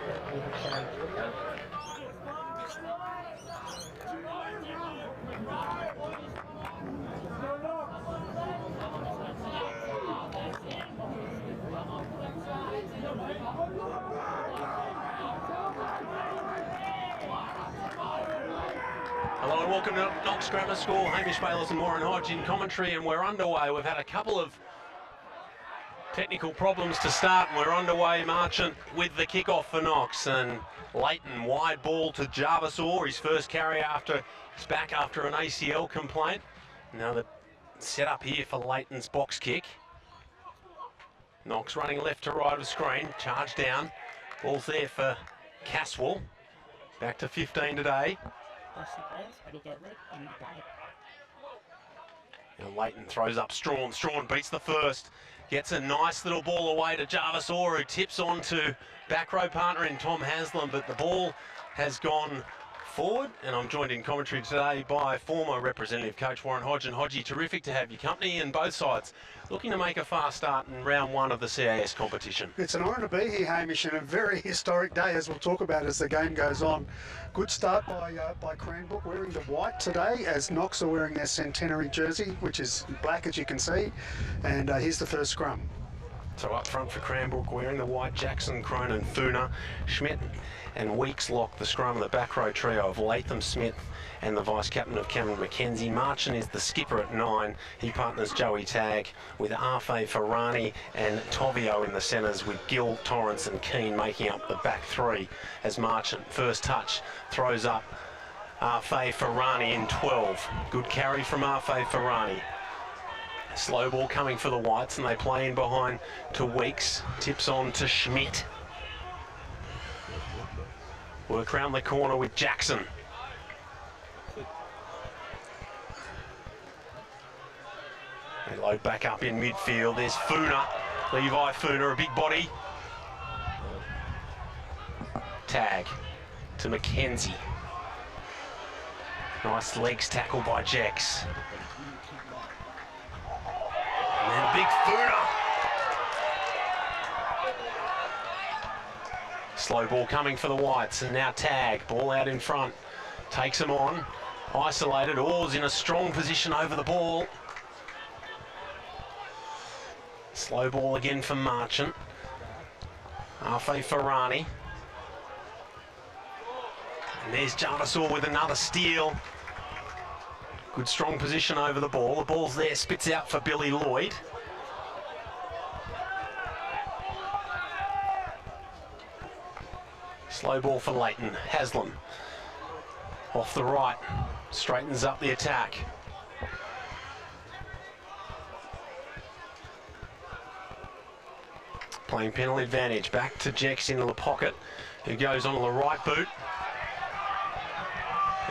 Hello and welcome to Knox Grammar School. Hamish Bayless and Warren Hodge in commentary, and we're underway. We've had a couple of technical problems to start, and we're underway marching with the kickoff for Knox. And Layton, wide ball to Jarvis Orr, his first carry after he's back after an ACL complaint. Now the set up here for Layton's box kick. Knox running left to right of screen, charge down. Ball's there for Caswell. Back to 15 today. Now Layton throws up Strawn. Strawn beats the first. Gets a nice little ball away to Jarvis Orr, who tips on to back row partner in Tom Haslam, but the ball has gone forward. And I'm joined in commentary today by former representative coach Warren Hodge. And Hodgie, terrific to have your company, and both sides looking to make a fast start in round one of the CAS competition. It's an honour to be here, Hamish, and a very historic day, as we'll talk about as the game goes on. Good start by Cranbrook, wearing the white today, as Knox are wearing their Centenary jersey, which is black, as you can see. And here's the first scrum. So up front for Cranbrook, wearing the white, Jackson, Cronin, Funa, Schmidt and Weeks lock the scrum of the back row trio of Latham, Smith and the vice-captain of Cameron McKenzie. Marchin is the skipper at 9. He partners Joey Tagg with Arfe, Ferrani and Tovio in the centres, with Gill, Torrance and Keane making up the back three. As Marchin, first touch, throws up Arfe, Ferrani in 12. Good carry from Arfe, Ferrani. Slow ball coming for the Whites, and they play in behind to Weeks. Tips on to Schmidt. Work round the corner with Jackson. They load back up in midfield. There's Funa. Levi Funa, a big body. Tag to McKenzie. Nice legs tackle by Jecks. And then big Funa. Slow ball coming for the Whites, and now Tag, ball out in front, takes them on, isolated. Orr's in a strong position over the ball. Slow ball again for Marchant. Arfe Ferrani. And there's Jarvis Orr with another steal. Good strong position over the ball. The ball's there, spits out for Billy Lloyd. Slow ball for Layton. Haslam off the right, straightens up the attack. Playing penalty advantage, back to Jecks into the pocket, who goes onto the right boot.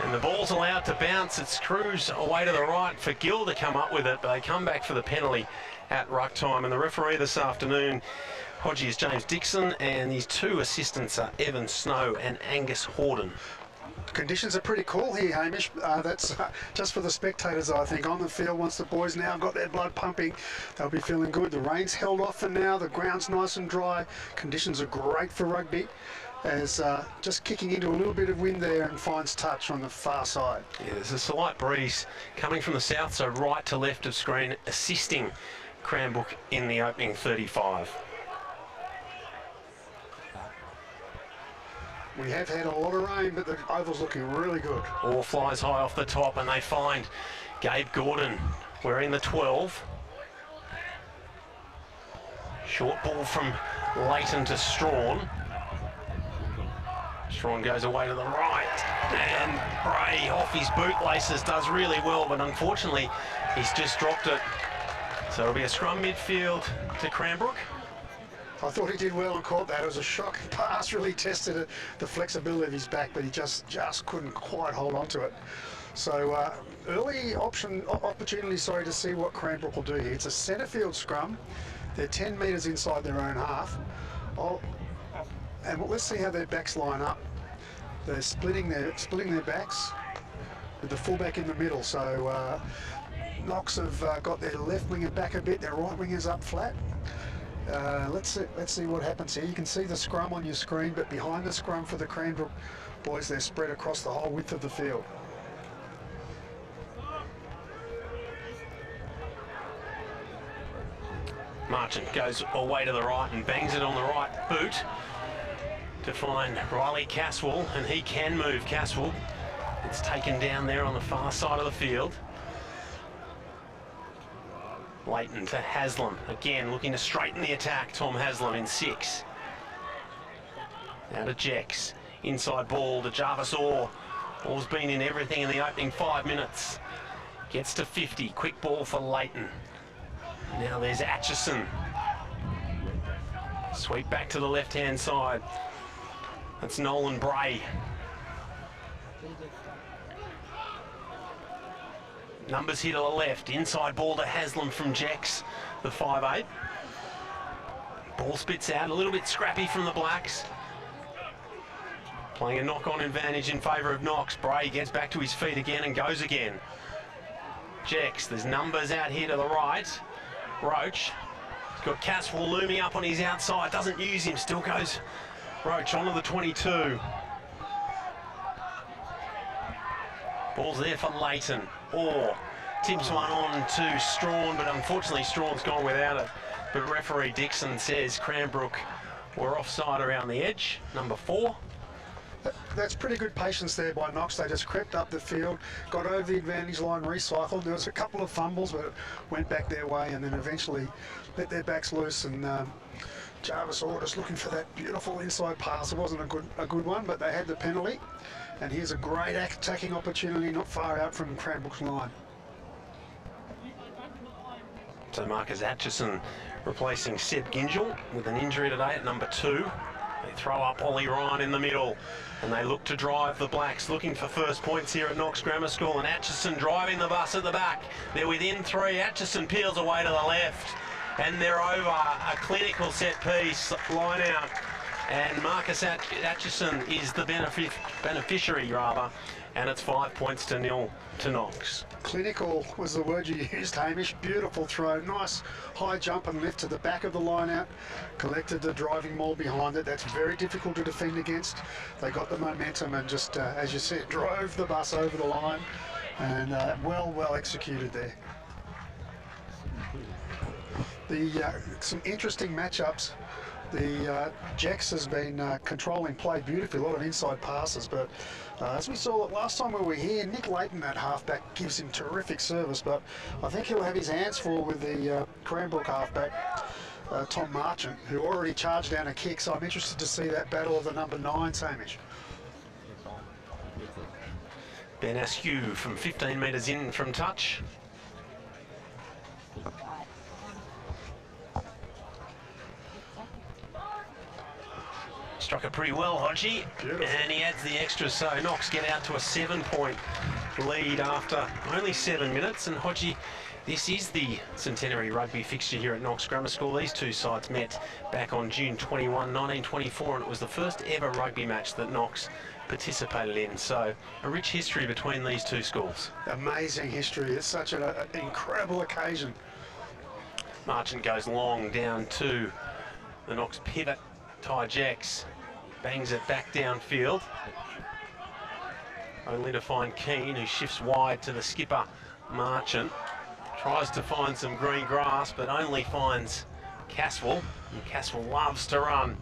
And the ball's allowed to bounce. It screws away to the right for Gill to come up with it, but they come back for the penalty at ruck time. And the referee this afternoon, Hodgie, is James Dixon, and his two assistants are Evan Snow and Angus Horden. Conditions are pretty cool here, Hamish. That's just for the spectators, I think. On the field, once the boys now got their blood pumping, they'll be feeling good. The rain's held off for now. The ground's nice and dry. Conditions are great for rugby, as just kicking into a little bit of wind there and finds touch on the far side. Yeah, there's a slight breeze coming from the south, so right to left of screen, assisting Cranbrook in the opening 35. We have had a lot of rain, but the oval's looking really good. Orr flies high off the top, and they find Gabe Gordon wearing the 12. Short ball from Layton to Strawn. Strawn goes away to the right, and Bray off his bootlaces does really well, but unfortunately he's just dropped it. So it'll be a scrum midfield to Cranbrook. I thought he did well and caught that. It was a shock pass, really tested the flexibility of his back, but he just couldn't quite hold on to it. So early opportunity, to see what Cranbrook will do here. It's a centre field scrum. They're 10 metres inside their own half. And let's see how their backs line up. They're splitting their backs with the fullback in the middle. So Knox have got their left winger back a bit, their right wingers up flat. Let's see what happens here. You can see the scrum on your screen, but behind the scrum for the Cranbrook boys, they're spread across the whole width of the field. Marchant goes away to the right and bangs it on the right boot to find Reilly Caswell, and he can move Caswell. It's taken down there on the far side of the field. Layton to Haslam, again looking to straighten the attack. Tom Haslam in 6. Now to Jecks, inside ball to Jarvis Orr. Orr's been in everything in the opening 5 minutes. Gets to 50, quick ball for Layton. Now there's Aitchison. Sweep back to the left-hand side. That's Nolan Bray. Numbers here to the left. Inside ball to Haslam from Jecks, the 5'8". Ball spits out, a little bit scrappy from the Blacks. Playing a knock-on advantage in favour of Knox. Bray gets back to his feet again and goes again. Jecks, there's numbers out here to the right. Roach, he's got Caswell looming up on his outside, doesn't use him, still goes Roach onto the 22. Ball's there for Layton. Orr tips one on to Strachan, but unfortunately Strachan's gone without it. But referee Dixon says Cranbrook were offside around the edge, number 4. That's pretty good patience there by Knox. They just crept up the field, got over the advantage line, recycled. There was a couple of fumbles, but it went back their way, and then eventually let their backs loose. And Jarvis Orr just looking for that beautiful inside pass. It wasn't a good one, but they had the penalty. And here's a great attacking opportunity, not far out from Cranbrook's line. So Marcus Aitchison replacing Seb Gingell with an injury today at number 2. They throw up Ollie Ryan in the middle, and they look to drive the Blacks, looking for first points here at Knox Grammar School, and Aitchison driving the bus at the back. They're within 3. Aitchison peels away to the left, and they're over a clinical set piece line out, and Marcus Aitchison is the beneficiary, and it's 5 points to 0 to Knox. Clinical was the word you used, Hamish. Beautiful throw, nice high jump and lift to the back of the line out, collected the driving maul behind it. That's very difficult to defend against. They got the momentum and just, as you said, drove the bus over the line, and well executed there. Some interesting matchups. The Jecks has been controlling play beautifully, a lot of inside passes, but as we saw last time we were here, Nick Layton, that halfback, gives him terrific service, but I think he'll have his hands full with the Cranbrook halfback, Tom Marchant, who already charged down a kick, so I'm interested to see that battle of the number 9, Hamish. Ben Askew from 15 metres in from touch. Struck it pretty well, Hodgie, and he adds the extra, so Knox get out to a 7-point lead after only 7 minutes. And Hodgie, this is the Centenary rugby fixture here at Knox Grammar School. These two sides met back on June 21, 1924, and it was the first ever rugby match that Knox participated in. So a rich history between these two schools. Amazing history. It's such an incredible occasion. Marchant goes long down to the Knox pivot. Tye Jecks bangs it back downfield, only to find Keane, who shifts wide to the skipper, Marchant. Tries to find some green grass, but only finds Caswell, and Caswell loves to run.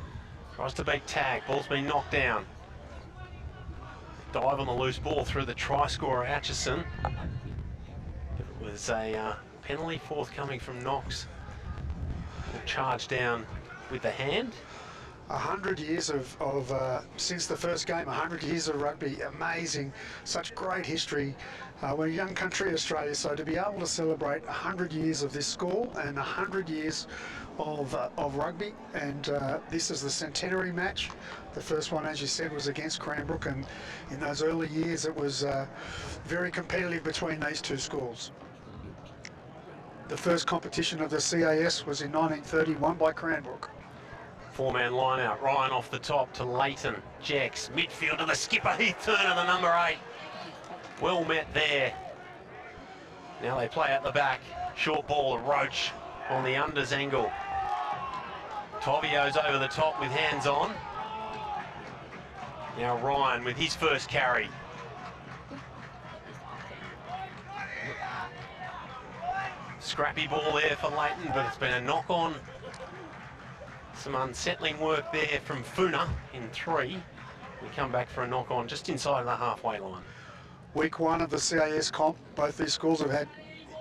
Tries to beat tag, ball's been knocked down. Dive on the loose ball through the try scorer, Aitchison. It was a penalty forthcoming from Knox. We'll charge down with the hand. 100 years since the first game, 100 years of rugby, amazing, such great history. We're a young country, Australia, so to be able to celebrate 100 years of this school and 100 years of rugby, and this is the centenary match. The first one, as you said, was against Cranbrook, and in those early years it was very competitive between these two schools. The first competition of the CAS was in 1931 by Cranbrook. 4-man line out, Ryan off the top to Layton, Jecks, midfield to the skipper, Heath Turner, the number 8. Well met there. Now they play at the back, short ball to Roach on the unders angle. Tovio's over the top with hands on. Now Ryan with his first carry. Scrappy ball there for Layton, but it's been a knock on. Some unsettling work there from Funa in 3. We come back for a knock on just inside the halfway line. Week 1 of the CAS comp, both these schools have had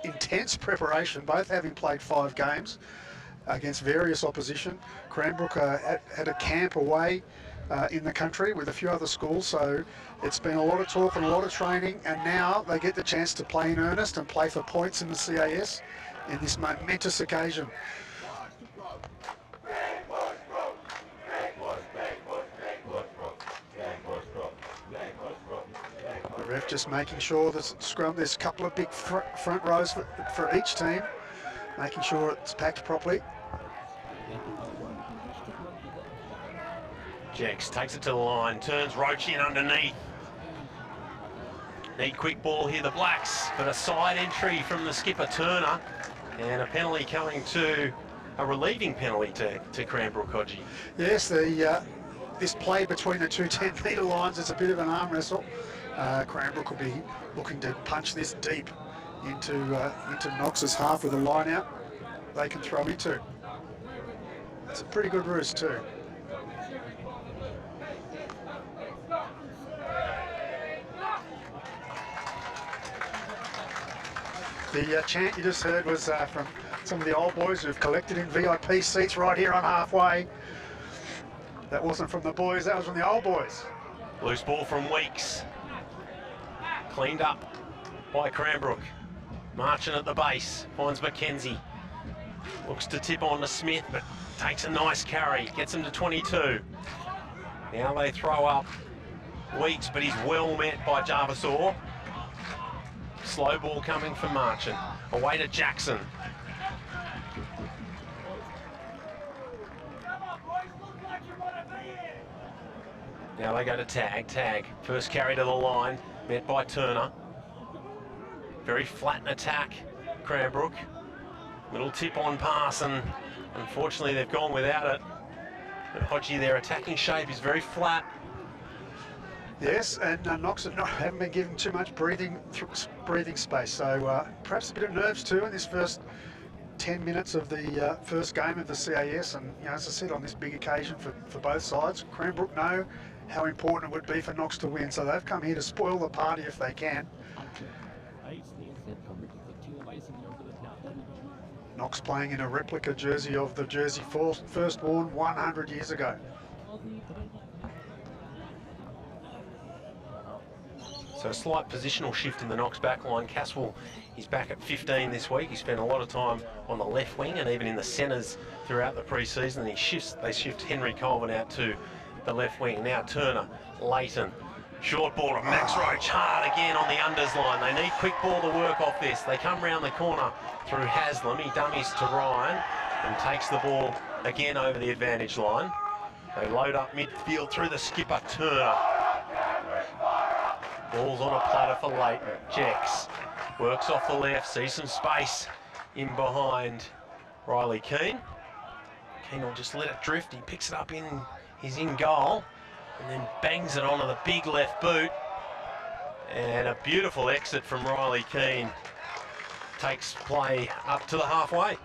intense preparation, both having played 5 games against various opposition. Cranbrook had a camp away in the country with a few other schools, so it's been a lot of talk and a lot of training, and now they get the chance to play in earnest and play for points in the CAS in this momentous occasion. The ref just making sure the scrum, there's a couple of big front rows for each team, making sure it's packed properly. Jecks takes it to the line, turns Roach in underneath. Need quick ball here, the Blacks, but a side entry from the skipper Turner, and a penalty coming to, a relieving penalty to Cranbrook, Hodgie. Yes, this play between the two 10-metre lines is a bit of an arm wrestle. Cranbrook will be looking to punch this deep into Knox's half with a line out they can throw into. It's a pretty good roost too. The chant you just heard was from some of the old boys who've collected in VIP seats right here on halfway. That wasn't from the boys, that was from the old boys. Loose ball from Weeks. Cleaned up by Cranbrook. Marching at the base, finds Mackenzie. Looks to tip on to Smith, but takes a nice carry, gets him to 22. Now they throw up Weeks, but he's well met by Jarvis Orr. Slow ball coming from Marchant. Away to Jackson. Now they go to Tag. First carry to the line, met by Turner. Very flat in attack, Cranbrook. Little tip on pass, and unfortunately they've gone without it. But Hodgie, their attacking shape is very flat. Yes, and Knox haven't been given too much breathing space, so perhaps a bit of nerves too in this first 10 minutes of the first game of the CAS. And as I said, on this big occasion for both sides, Cranbrook know how important it would be for Knox to win, so they've come here to spoil the party if they can. Knox playing in a replica jersey of the jersey first worn 100 years ago. So a slight positional shift in the Knox back line. Caswell is back at 15 this week. He spent a lot of time on the left wing and even in the centres throughout the pre-season. They shift Henry Colvin out to the left wing. Now Turner, Layton. Short ball of Max Roach, hard again on the unders line. They need quick ball to work off this. They come round the corner through Haslam. He dummies to Ryan and takes the ball again over the advantage line. They load up midfield through the skipper Turner. Ball's on a platter for Layton. Jecks works off the left, sees some space in behind Reilly Keane. Keane will just let it drift. He picks it up he's in goal, and then bangs it onto the big left boot. And a beautiful exit from Reilly Keane takes play up to the halfway.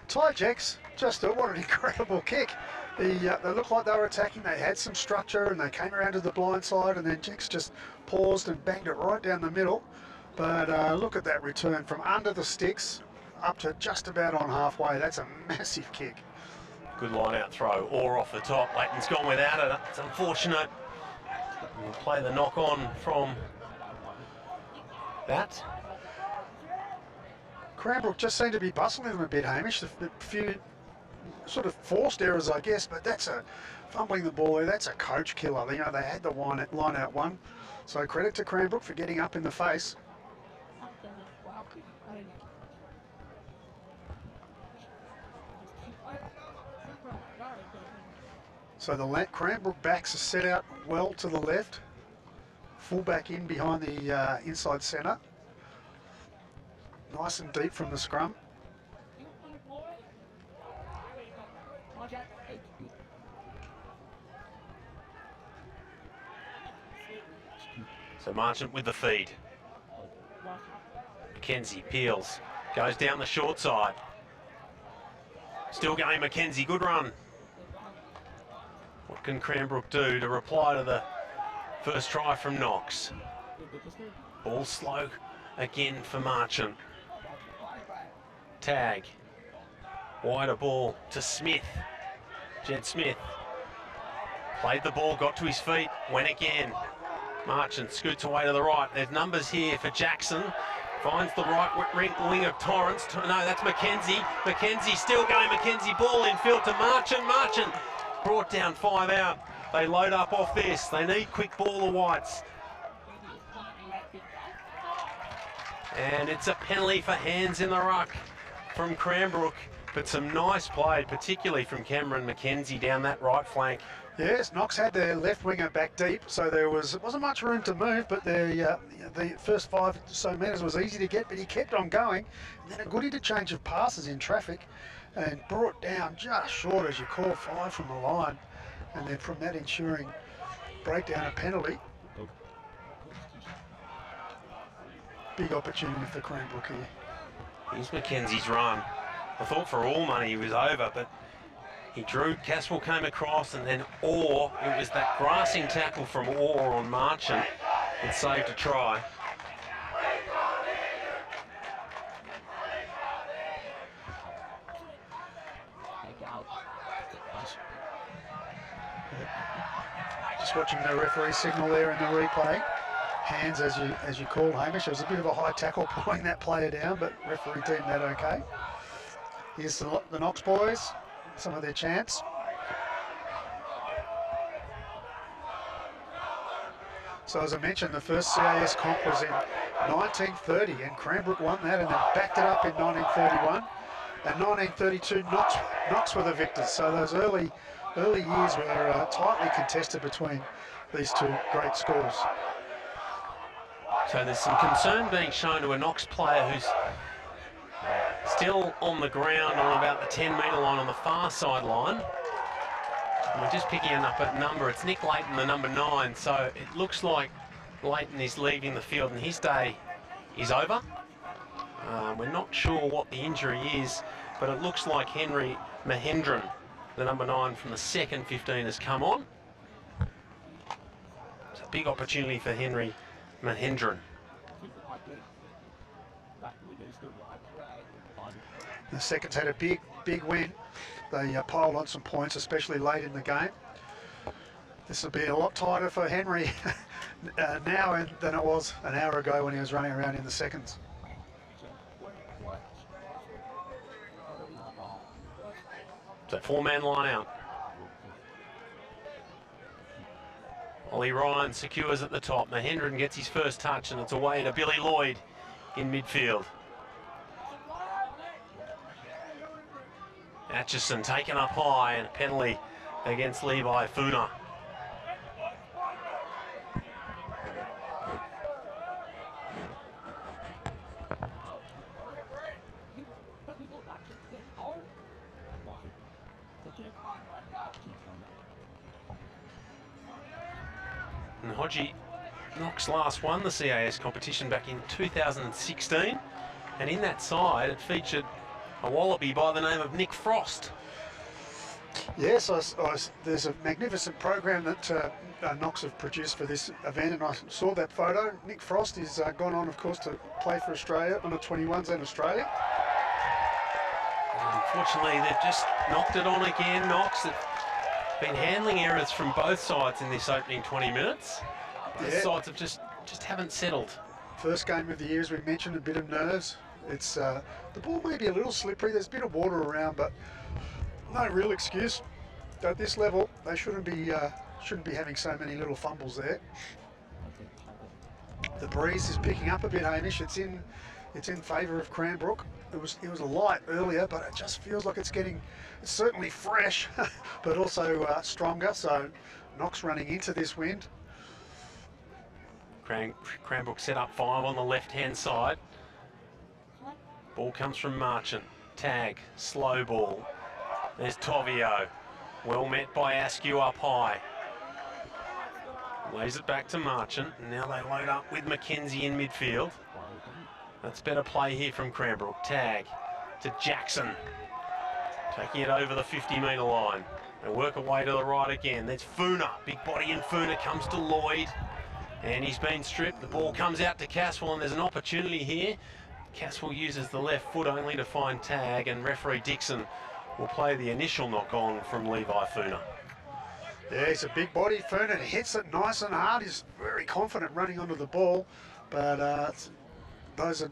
Tye Jecks, what an incredible kick. They looked like they were attacking, they had some structure and they came around to the blind side, and then Jecks just paused and banged it right down the middle. But look at that return from under the sticks up to just about on halfway. That's a massive kick. Good line out throw, Orr off the top. Layton's gone without it. It's unfortunate. We'll play the knock on from that. Cranbrook just seemed to be bustling them a bit, Hamish. A few sort of forced errors, I guess, but that's fumbling the ball there. That's a coach killer. You know, they had the line out one. So credit to Cranbrook for getting up in the face. So the Cranbrook backs are set out well to the left. Full back in behind the inside centre. Nice and deep from the scrum. So Marchant with the feed. Mackenzie peels, goes down the short side. Still going Mackenzie, good run. What can Cranbrook do to reply to the first try from Knox? Ball slow again for Marchant. Tag. Wider ball to Smith. Jed Smith. Played the ball, got to his feet, went again. Marchant scoots away to the right. There's numbers here for Jackson. Finds the right wing of Torrance. No, that's Mackenzie. Mackenzie still going. Mackenzie ball in field to Marchant. Marchant brought down 5 out. They load up off this. They need quick ball, the Whites. And it's a penalty for hands in the ruck from Cranbrook. But some nice play, particularly from Cameron Mackenzie down that right flank. Yes, Knox had their left winger back deep, so there wasn't much room to move, but the first 5 or so metres was easy to get, but he kept on going. And then a good interchange of passes in traffic and brought down just short, as you call, 5 from the line. And then from that ensuring breakdown, a penalty. Big opportunity for Cranbrook here. Here's Mackenzie's run. I thought for all money he was over, but he drew, Caswell came across, and then Orr, it was that grassing tackle from Orr on Marchant that saved a try. Just watching the referee signal there in the replay. Hands, as you call, Hamish. It was a bit of a high tackle pulling that player down, but referee deemed that okay. Here's the Knox boys, some of their chants. So as I mentioned, the first CAS comp was in 1930, and Cranbrook won that and then backed it up in 1931. And 1932, Knox were the victors. So those early years were tightly contested between these two great schools. So there's some concern being shown to a Knox player who's still on the ground on about the 10-metre line on the far sideline. And we're just picking up a number. It's Nick Layton, the number 9. So it looks like Layton is leaving the field and his day is over. We're not sure what the injury is, but it looks like Henry Mahendran, the number 9 from the second 15, has come on. It's a big opportunity for Henry Mahendran. The seconds had a big win. They piled on some points, especially late in the game. This will be a lot tighter for Henry now than it was an hour ago when he was running around in the seconds. So 4-man line out. Ollie Ryan secures at the top. Mahendran gets his first touch and it's away to Billy Lloyd in midfield. Aitchison taken up high and a penalty against Levi Funa. And Hodgie, Knox last won the CAS competition back in 2016, and in that side it featured a Wallaby by the name of Nick Frost. Yes, there's a magnificent program that Knox have produced for this event, and I saw that photo. Nick Frost has gone on, of course, to play for Australia, under 21s in Australia. Unfortunately, they've just knocked it on again, Knox. They've been handling errors from both sides in this opening 20 minutes. Both sides have just haven't settled. First game of the year, as we mentioned, a bit of nerves. It's the ball may be a little slippery. There's a bit of water around, but no real excuse. At this level, they shouldn't be having so many little fumbles there. The breeze is picking up a bit, Hamish. It's in favour of Cranbrook. It was light earlier, but it just feels like it's certainly fresh, but also stronger. So Knox running into this wind. Cranbrook set up 5 on the left-hand side. Ball comes from Marchant. Tag, slow ball. There's Tovio. Well met by Askew up high. Lays it back to Marchant. Now they load up with Mackenzie in midfield. That's better play here from Cranbrook. Tag to Jackson. Taking it over the 50-metre line. They work away to the right again. There's Funa. Big body in Funa comes to Lloyd. And he's been stripped. The ball comes out to Caswell, and there's an opportunity here. Caswell uses the left foot only to find Tag, and referee Dixon will play the initial knock on from Levi Funa. Yeah, he's a big body, Funa. He hits it nice and hard. He's very confident running onto the ball, but those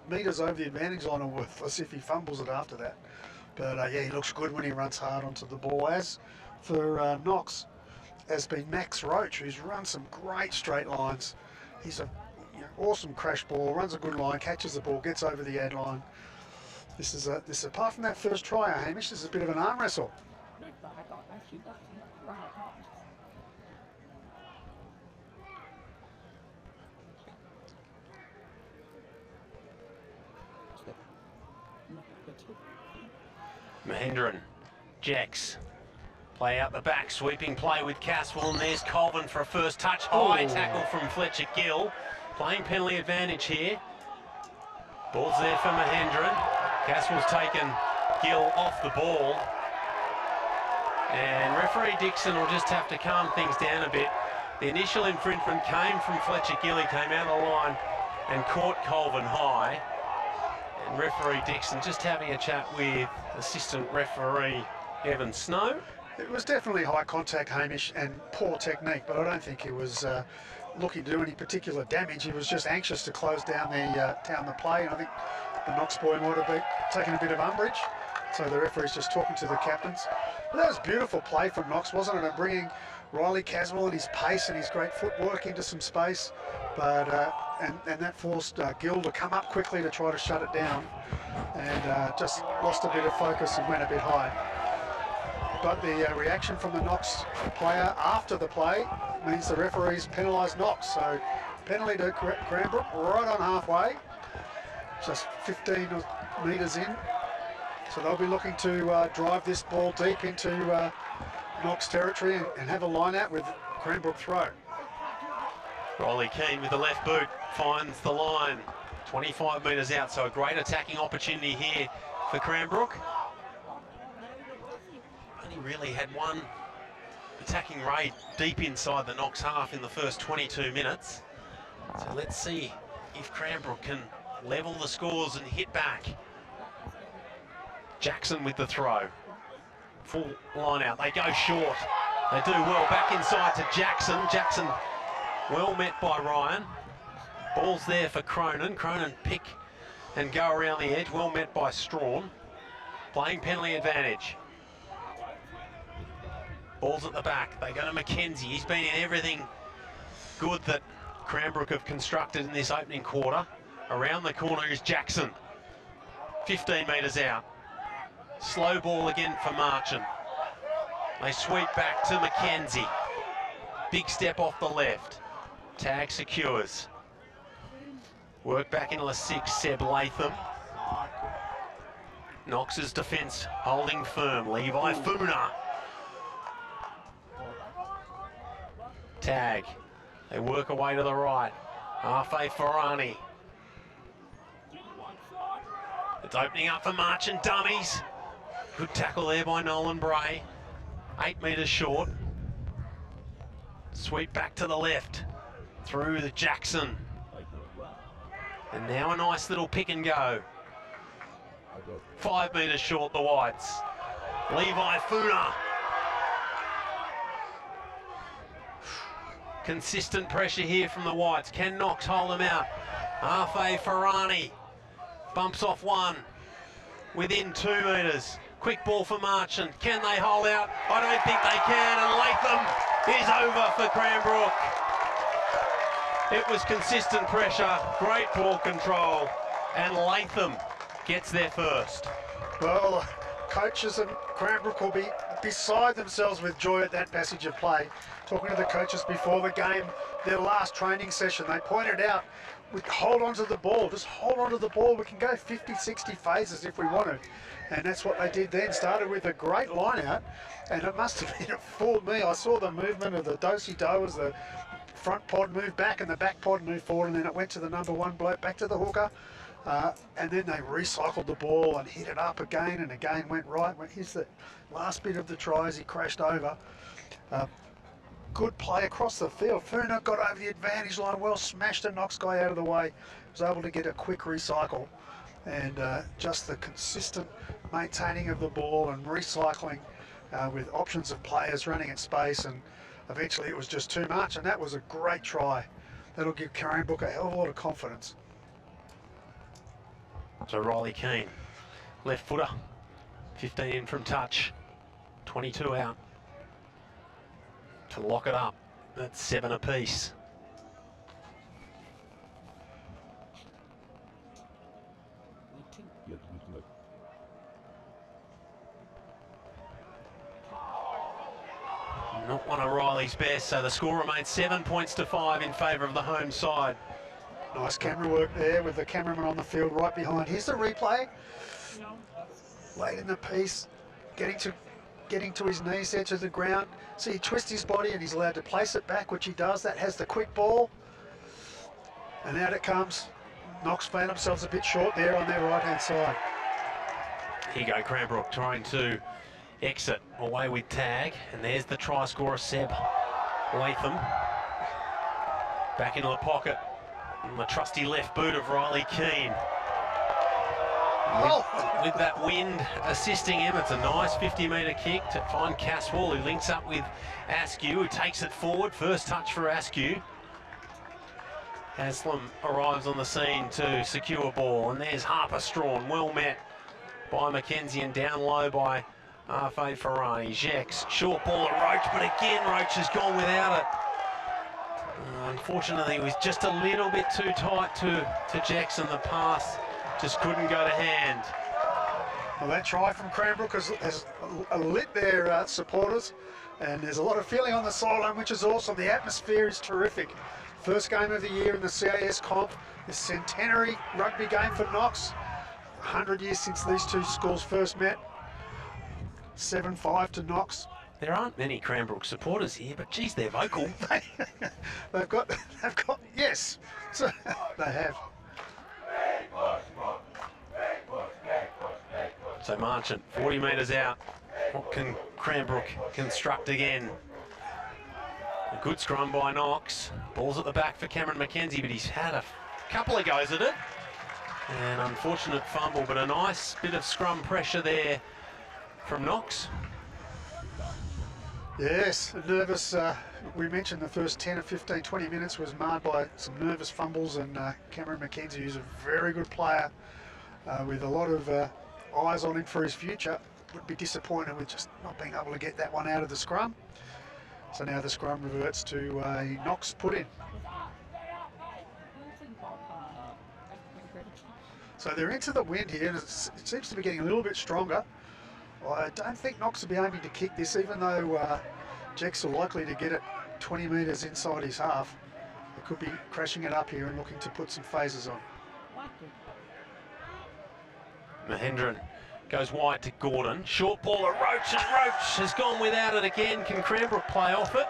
metres over the advantage line are worthless if he fumbles it after that. But yeah, he looks good when he runs hard onto the ball. As for Knox, has been Max Roach, who's run some great straight lines. He's a awesome crash ball, runs a good line, catches the ball, gets over the ad line. This is apart from that first try, Hamish, this is a bit of an arm wrestle. Mahendran, Jecks, play out the back, sweeping play with Caswell, and there's Colvin for a first touch. High tackle from Fletcher Gill, playing penalty advantage here. Ball's there for Mahendran. Caswell's taken Gill off the ball. And referee Dixon will just have to calm things down a bit. The initial infringement came from Fletcher Gill. He came out of the line and caught Colvin high. And referee Dixon just having a chat with assistant referee Evan Snow. It was definitely high contact, Hamish, and poor technique, but I don't think he was looking to do any particular damage. He was just anxious to close down the play, and I think the Knox boy might have been taking a bit of umbrage. So the referee's just talking to the captains. But that was beautiful play from Knox, wasn't it? And bringing Reilly Caswell and his pace and his great footwork into some space, but and that forced Gill to come up quickly to try to shut it down, and just lost a bit of focus and went a bit high. But the reaction from the Knox player after the play means the referees penalised Knox. So penalty to Cranbrook right on halfway, just 15 metres in. So they'll be looking to drive this ball deep into Knox territory and have a line out with Cranbrook throw. Reilly Keane with the left boot finds the line, 25 metres out, so a great attacking opportunity here for Cranbrook. Only really had one attacking raid deep inside the Knox half in the first 22 minutes. So let's see if Cranbrook can level the scores and hit back. Jackson with the throw. Full line out, they go short. They do well, back inside to Jackson. Jackson well met by Ryan. Ball's there for Cronin. Cronin pick and go around the edge, well met by Strawn. Playing penalty advantage. Ball's at the back, they go to Mackenzie. He's been in everything good that Cranbrook have constructed in this opening quarter. Around the corner is Jackson. 15 metres out. Slow ball again for Marchant. They sweep back to Mackenzie. Big step off the left. Tag secures. Work back into the 6, Seb Latham. Knox's defence holding firm. Levi Funa. Tag. They work away to the right. Arfe Ferrani. It's opening up for Marchant dummies. Good tackle there by Nolan Bray. 8 metres short. Sweep back to the left. Through the Jackson. And now a nice little pick and go. 5 metres short, the Whites. Levi Funa. Consistent pressure here from the Whites. Can Knox hold them out? Arfe Ferrani bumps off one. Within 2 metres. Quick ball for Marchant. Can they hold out? I don't think they can, and Latham is over for Cranbrook. It was consistent pressure, great ball control, and Latham gets there first. Well, coaches and Cranbrook will be beside themselves with joy at that passage of play. Talking to the coaches before the game, their last training session, they pointed out we hold on to the ball, just hold on to the ball. We can go 50, 60 phases if we wanted. And that's what they did then. Started with a great line out, and it must have been, it fooled me. I saw the movement of the do-si-do as the front pod moved back and the back pod moved forward, and then it went to the number one bloke, back to the hooker. And then they recycled the ball and hit it up again and again, went right. Here's the last bit of the try as he crashed over. Good play across the field. Furner got over the advantage line well, smashed the Knox guy out of the way, was able to get a quick recycle. And just the consistent maintaining of the ball and recycling with options of players running in space, and eventually it was just too much, and that was a great try. That'll give Cranbrook a hell of a lot of confidence. So Reilly Keane, left footer, 15 in from touch, 22 out to lock it up. That's 7 apiece. Not one of Reilly's best, so the score remains 7 points to 5 in favour of the home side. Nice camera work there with the cameraman on the field right behind. Here's the replay. Late in the piece, getting to his knees there to the ground. See, he twists his body and he's allowed to place it back, which he does. That has the quick ball. And out it comes. Knox found themselves a bit short there on their right-hand side. Here you go, Cranbrook trying to exit away with tag. And there's the try scorer, Seb Latham. Back into the pocket. And the trusty left boot of Reilly Keane. With that wind assisting him, it's a nice 50-metre kick to find Caswell, who links up with Askew, who takes it forward. First touch for Askew. Haslam arrives on the scene to secure a ball, and there's Harper Strachan, well met by Mackenzie and down low by Tye Jecks. Short ball at Roach, but again Roach has gone without it. Unfortunately, he was just a little bit too tight to Jecks, and the pass just couldn't go to hand. Well, that try from Cranbrook has lit their supporters, and there's a lot of feeling on the sideline, which is awesome. The atmosphere is terrific. First game of the year in the CAS comp, the Centenary rugby game for Knox. 100 years since these two schools first met. 7-5 to Knox. There aren't many Cranbrook supporters here, but geez, they're vocal. they've got, yes, so they have. So Marchant, 40 metres out. What can Cranbrook construct again? A good scrum by Knox. Ball's at the back for Cameron Mackenzie, but he's had a couple of goes at it. An unfortunate fumble, but a nice bit of scrum pressure there from Knox. Yes, nervous. We mentioned the first 10 or 15, 20 minutes was marred by some nervous fumbles, and Cameron Mackenzie, who's a very good player with a lot of eyes on him for his future, would be disappointed with just not being able to get that one out of the scrum. So now the scrum reverts to a Knox put in. So they're into the wind here, and it seems to be getting a little bit stronger. I don't think Knox will be aiming to kick this, even though Jecks are likely to get it 20 metres inside his half. They could be crashing it up here and looking to put some phases on. Mahendran goes wide to Gordon. Short ball at Roach, and Roach has gone without it again. Can Cranbrook play off it?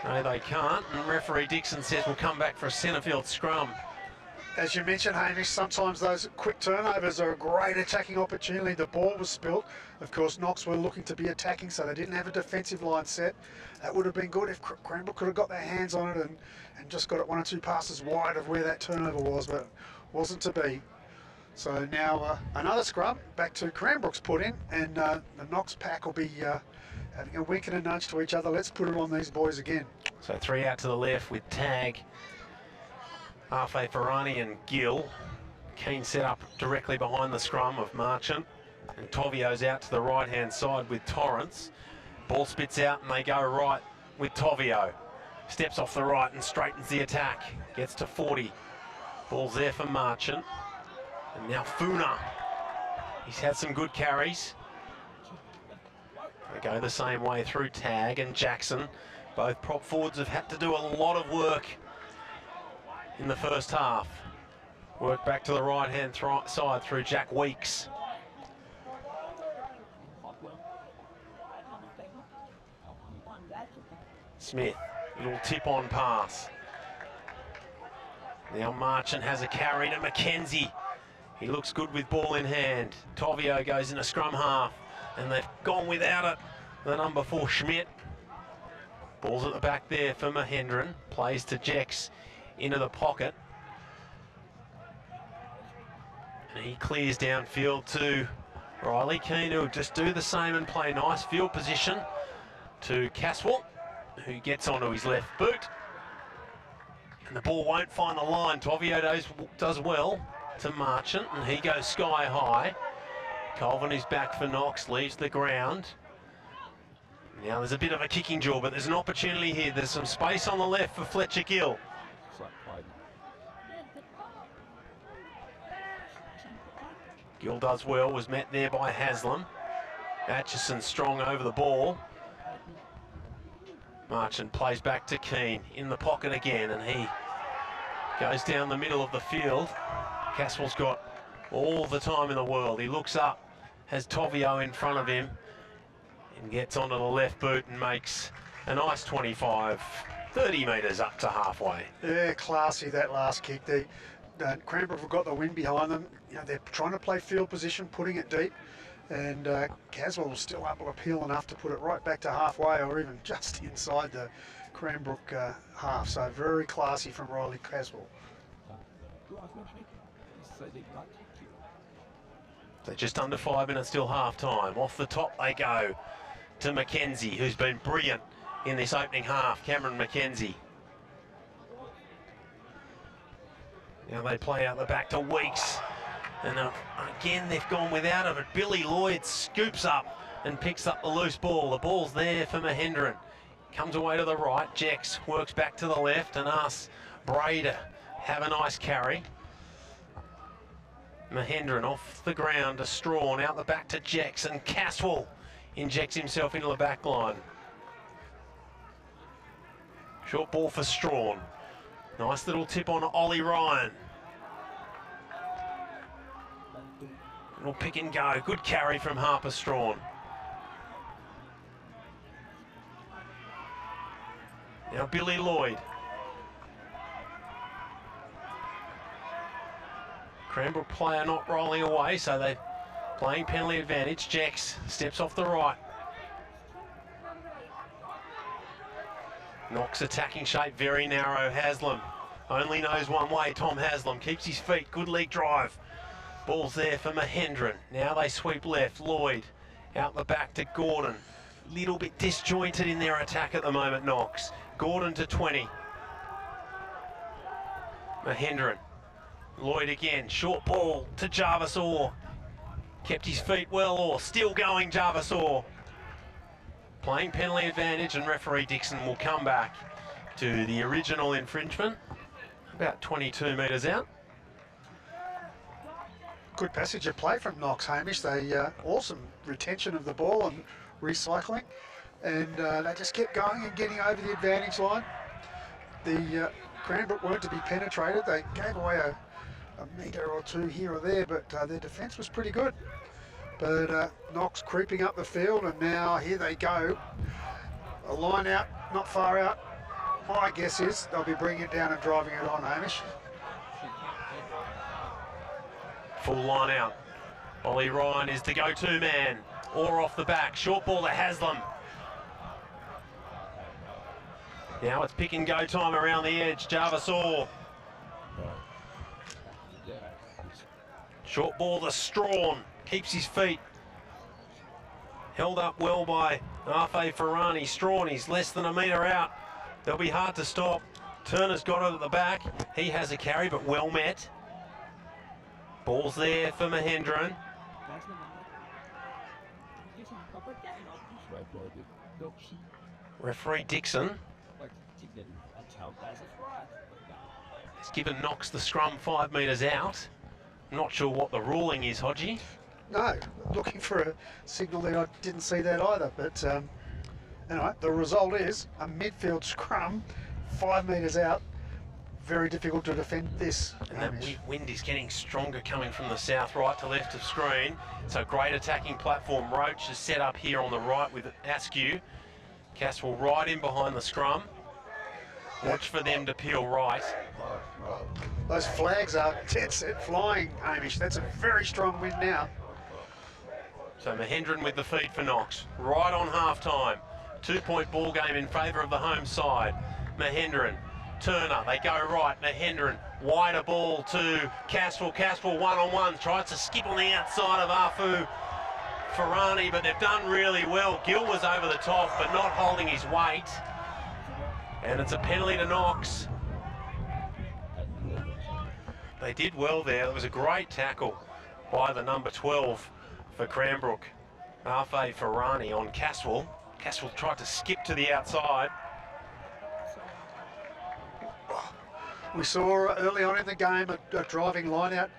No, they can't. And referee Dixon says we'll come back for a centre field scrum. As you mentioned, Hamish, sometimes those quick turnovers are a great attacking opportunity. The ball was spilt. Of course, Knox were looking to be attacking, so they didn't have a defensive line set. That would have been good if Cranbrook could have got their hands on it and just got it 1 or 2 passes wide of where that turnover was, but wasn't to be. So now another scrum, back to Cranbrook's put in, and the Knox pack will be having a wink and a nudge to each other. Let's put it on these boys again. So 3 out to the left with tag. Arfe Ferrani and Gill. Keane set up directly behind the scrum of Marchant. And Tovio's out to the right-hand side with Torrance. Ball spits out and they go right with Tovio. Steps off the right and straightens the attack. Gets to 40. Ball's there for Marchant. And now Funa. He's had some good carries. They go the same way through Tag and Jackson. Both prop forwards have had to do a lot of work in the first half. Work back to the right-hand side through Jack Weeks. Smith, little tip-on pass. Now Marchant has a carry to Mackenzie. He looks good with ball in hand. Tovio goes in a scrum half, and they've gone without it. The number 4, Schmidt. Ball's at the back there for Mahendran. Plays to Jecks into the pocket. And he clears downfield to Reilly, keen to just do the same and play nice field position to Caswell, who gets onto his left boot. And the ball won't find the line. Tovio does well to Marchant, and he goes sky high. Colvin is back for Knox, leaves the ground. Now there's a bit of a kicking jaw, but there's an opportunity here. There's some space on the left for Fletcher Gill. Gill does well, was met there by Haslam. Aitchison strong over the ball. Marchant plays back to Keane, in the pocket again, and he goes down the middle of the field. Caswell's got all the time in the world. He looks up, has Tovio in front of him, and gets onto the left boot and makes a nice 25, 30 metres up to halfway. Yeah, classy that last kick. Cranbrook have got the wind behind them. You know, they're trying to play field position, putting it deep, and Caswell was still able to peel enough to put it right back to halfway, or even just inside the Cranbrook half. So very classy from Reilly Caswell. So just under 5 minutes till half time. Off the top they go to Mackenzie, who's been brilliant in this opening half. Cameron Mackenzie. Now they play out the back to Weeks. And again, they've gone without it, but Billy Lloyd scoops up and picks up the loose ball. The ball's there for Mahendran. Comes away to the right. Jecks works back to the left and asks Bray to have a nice carry. Mahendran off the ground to Strachan, out the back to Jecks, and Caswell injects himself into the back line. Short ball for Strachan. Nice little tip on Ollie Ryan. Little pick and go. Good carry from Harper Strachan. Now Billy Lloyd. Cranbrook player not rolling away, so they're playing penalty advantage. Jecks steps off the right. Knox attacking shape, very narrow. Haslam only knows one way. Tom Haslam keeps his feet. Good leg drive. Ball's there for Mahendran. Now they sweep left. Lloyd out the back to Gordon. Little bit disjointed in their attack at the moment, Knox. Gordon to 20. Mahendran. Lloyd again. Short ball to Jarvis Orr. Kept his feet well, Orr. Still going, Jarvis Orr. Playing penalty advantage, and referee Dixon will come back to the original infringement. About 22 metres out. Good passage of play from Knox, Hamish. They awesome retention of the ball and recycling, and they just kept going and getting over the advantage line. The Cranbrook weren't to be penetrated. They gave away a metre or two here or there, but their defence was pretty good. But Knox creeping up the field, and now here they go. A line out, not far out. My guess is they'll be bringing it down and driving it on, Hamish. Full line out. Ollie Ryan is the go-to man. Orr off the back. Short ball to Haslam. Now it's pick and go time around the edge. Jarvis Orr. Short ball to Strachan. Keeps his feet. Held up well by Arfe Ferrani. Strachan, he's less than a metre out. They'll be hard to stop. Turner's got it at the back. He has a carry, but well met. Ball's there for Mahendran. Referee Dixon has given Knox the scrum 5 metres out. I'm not sure what the ruling is, Hodgie. No, looking for a signal there. I didn't see that either, but Anyway, the result is a midfield scrum, 5 metres out. Very difficult to defend this. And that wind is getting stronger coming from the south, right to left of screen. So great attacking platform. Roach is set up here on the right with Askew. Caswell right in behind the scrum. Watch for them to peel right. Those flags are dead set flying, Hamish. That's a very strong wind now. So Mahendran with the feed for Knox. Right on half-time. 2-point ball game in favour of the home side. Mahendran, Turner, they go right. Mahendran, wider ball to Caswell. Caswell one-on-one, tries to skip on the outside of Afu Farani, but they've done really well. Gill was over the top, but not holding his weight. And it's a penalty to Knox. They did well there. It was a great tackle by the number 12 for Cranbrook. Afe Farani on Caswell. Caswell tried to skip to the outside. We saw early on in the game a driving line out.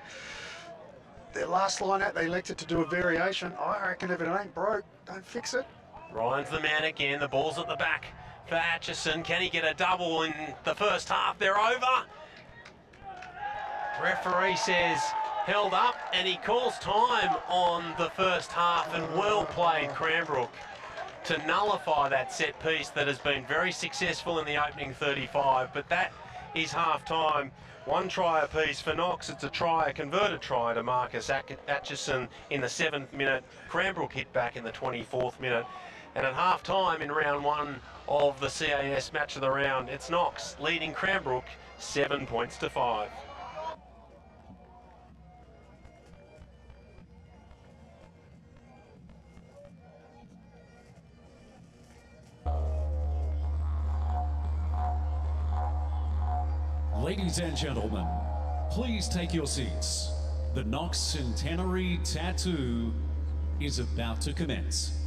Their last line out, they elected to do a variation. I reckon if it ain't broke, don't fix it. Ryan's the man again. The ball's at the back for Aitchison. Can he get a double in the first half? They're over. Referee says held up, and he calls time on the first half, and well played Cranbrook to nullify that set piece that has been very successful in the opening 35, but that is half time. 1 try apiece for Knox. It's a converted try to Marcus Aitchison in the 7th minute. Cranbrook hit back in the 24th minute. And at half time in round 1 of the CAS match of the round, it's Knox leading Cranbrook 7 points to 5. Ladies and gentlemen, please take your seats. The Knox Centenary Tattoo is about to commence.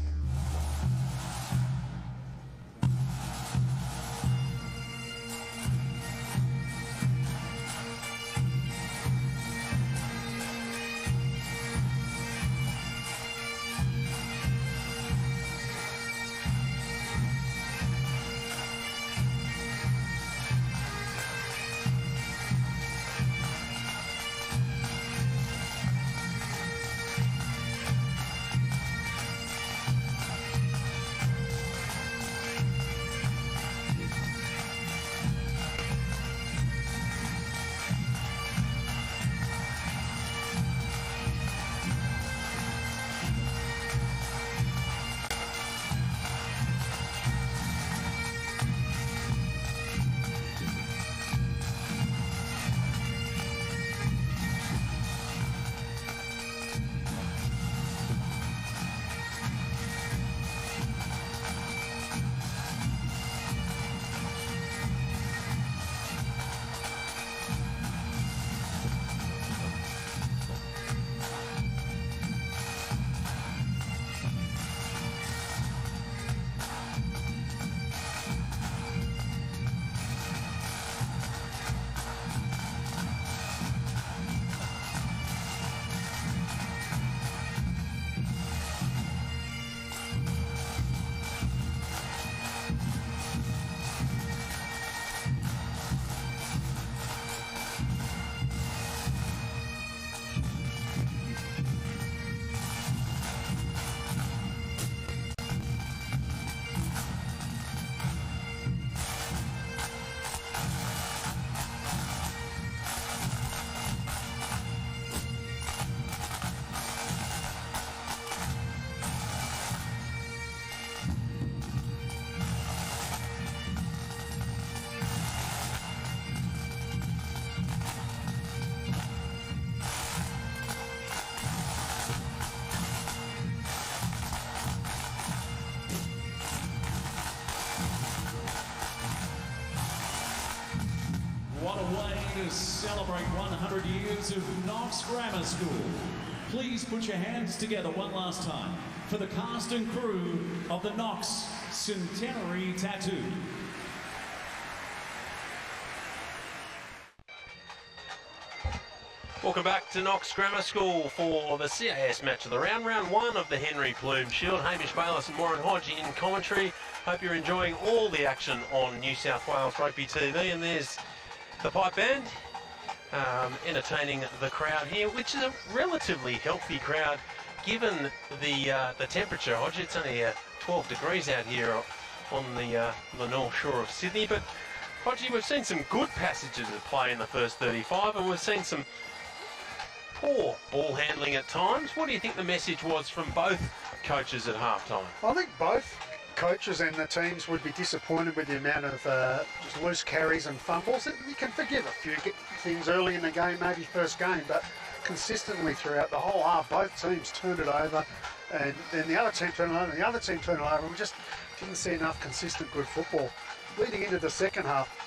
What a way to celebrate 100 years of Knox Grammar School. Please put your hands together one last time for the cast and crew of the Knox Centenary Tattoo. Welcome back to Knox Grammar School for the CAS match of the round, round one of the Henry Plume Shield. Hamish Bayless and Warren Hodge in commentary. Hope you're enjoying all the action on New South Wales Rugby TV. And there's the pipe band entertaining the crowd here, which is a relatively healthy crowd given the temperature. Hodge, it's only 12 degrees out here on the North Shore of Sydney. But Hodge, we've seen some good passages of play in the first 35, and we've seen some poor ball handling at times. What do you think the message was from both coaches at halftime? I think both coaches and the teams would be disappointed with the amount of just loose carries and fumbles. You can forgive a few things early in the game, maybe first game, but consistently throughout the whole half, both teams turned it over, and then the other team turned it over, and the other team turned it over. We just didn't see enough consistent good football. Leading into the second half,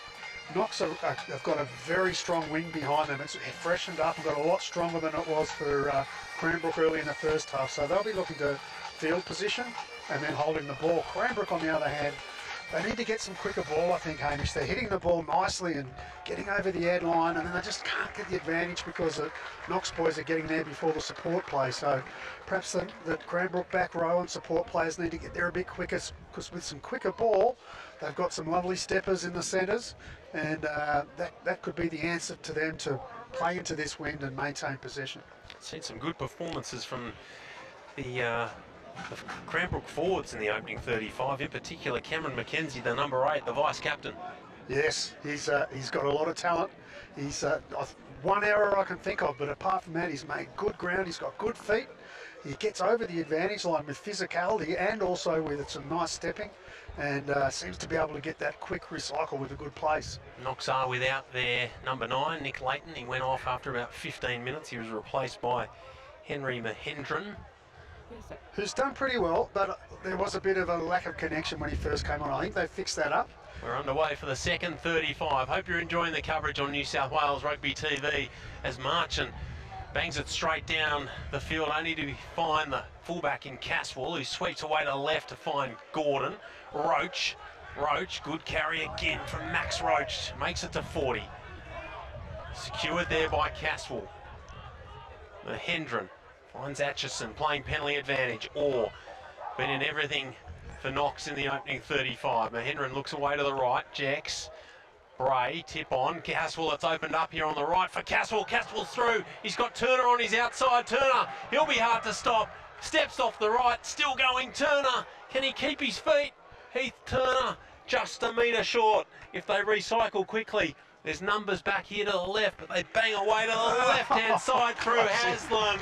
Knox have got a very strong wing behind them. It's freshened up and got a lot stronger than it was for Cranbrook early in the first half. So they'll be looking to field position and then holding the ball. Cranbrook, on the other hand, they need to get some quicker ball, I think, Hamish. They're hitting the ball nicely and getting over the ad line, and then they just can't get the advantage because the Knox boys are getting there before the support play. So perhaps the Cranbrook back row and support players need to get there a bit quicker, because with some quicker ball, they've got some lovely steppers in the centres, and that could be the answer to them to play into this wind and maintain possession. Seen some good performances from the Cranbrook forwards in the opening 35, in particular Cameron McKenzie, the number 8, the vice-captain. Yes, he's got a lot of talent. He's one error I can think of, but apart from that, he's made good ground. He's got good feet. He gets over the advantage line with physicality and also with some nice stepping, and seems to be able to get that quick recycle with a good place. Knox are without their number 9, Nick Layton. He went off after about 15 minutes. He was replaced by Henry Mahendran, who's done pretty well, but there was a bit of a lack of connection when he first came on. I think they fixed that up. We're underway for the second 35. Hope you're enjoying the coverage on New South Wales Rugby TV as Marchant bangs it straight down the field, only to find the fullback in Caswell, who sweeps away to the left to find Gordon. Roach, good carry again from Max Roach, makes it to 40. Secured there by Caswell. Mahendran finds Aitchison playing penalty advantage. Orr been in everything for Knox in the opening 35. Mahendran looks away to the right. Jecks, Bray, tip on. Caswell, it's opened up here on the right for Caswell. Caswell's through. He's got Turner on his outside. Turner, he'll be hard to stop. Steps off the right, still going. Turner, can he keep his feet? Heath Turner, just a metre short. If they recycle quickly, there's numbers back here to the left, but they bang away to the left-hand side through Haslam.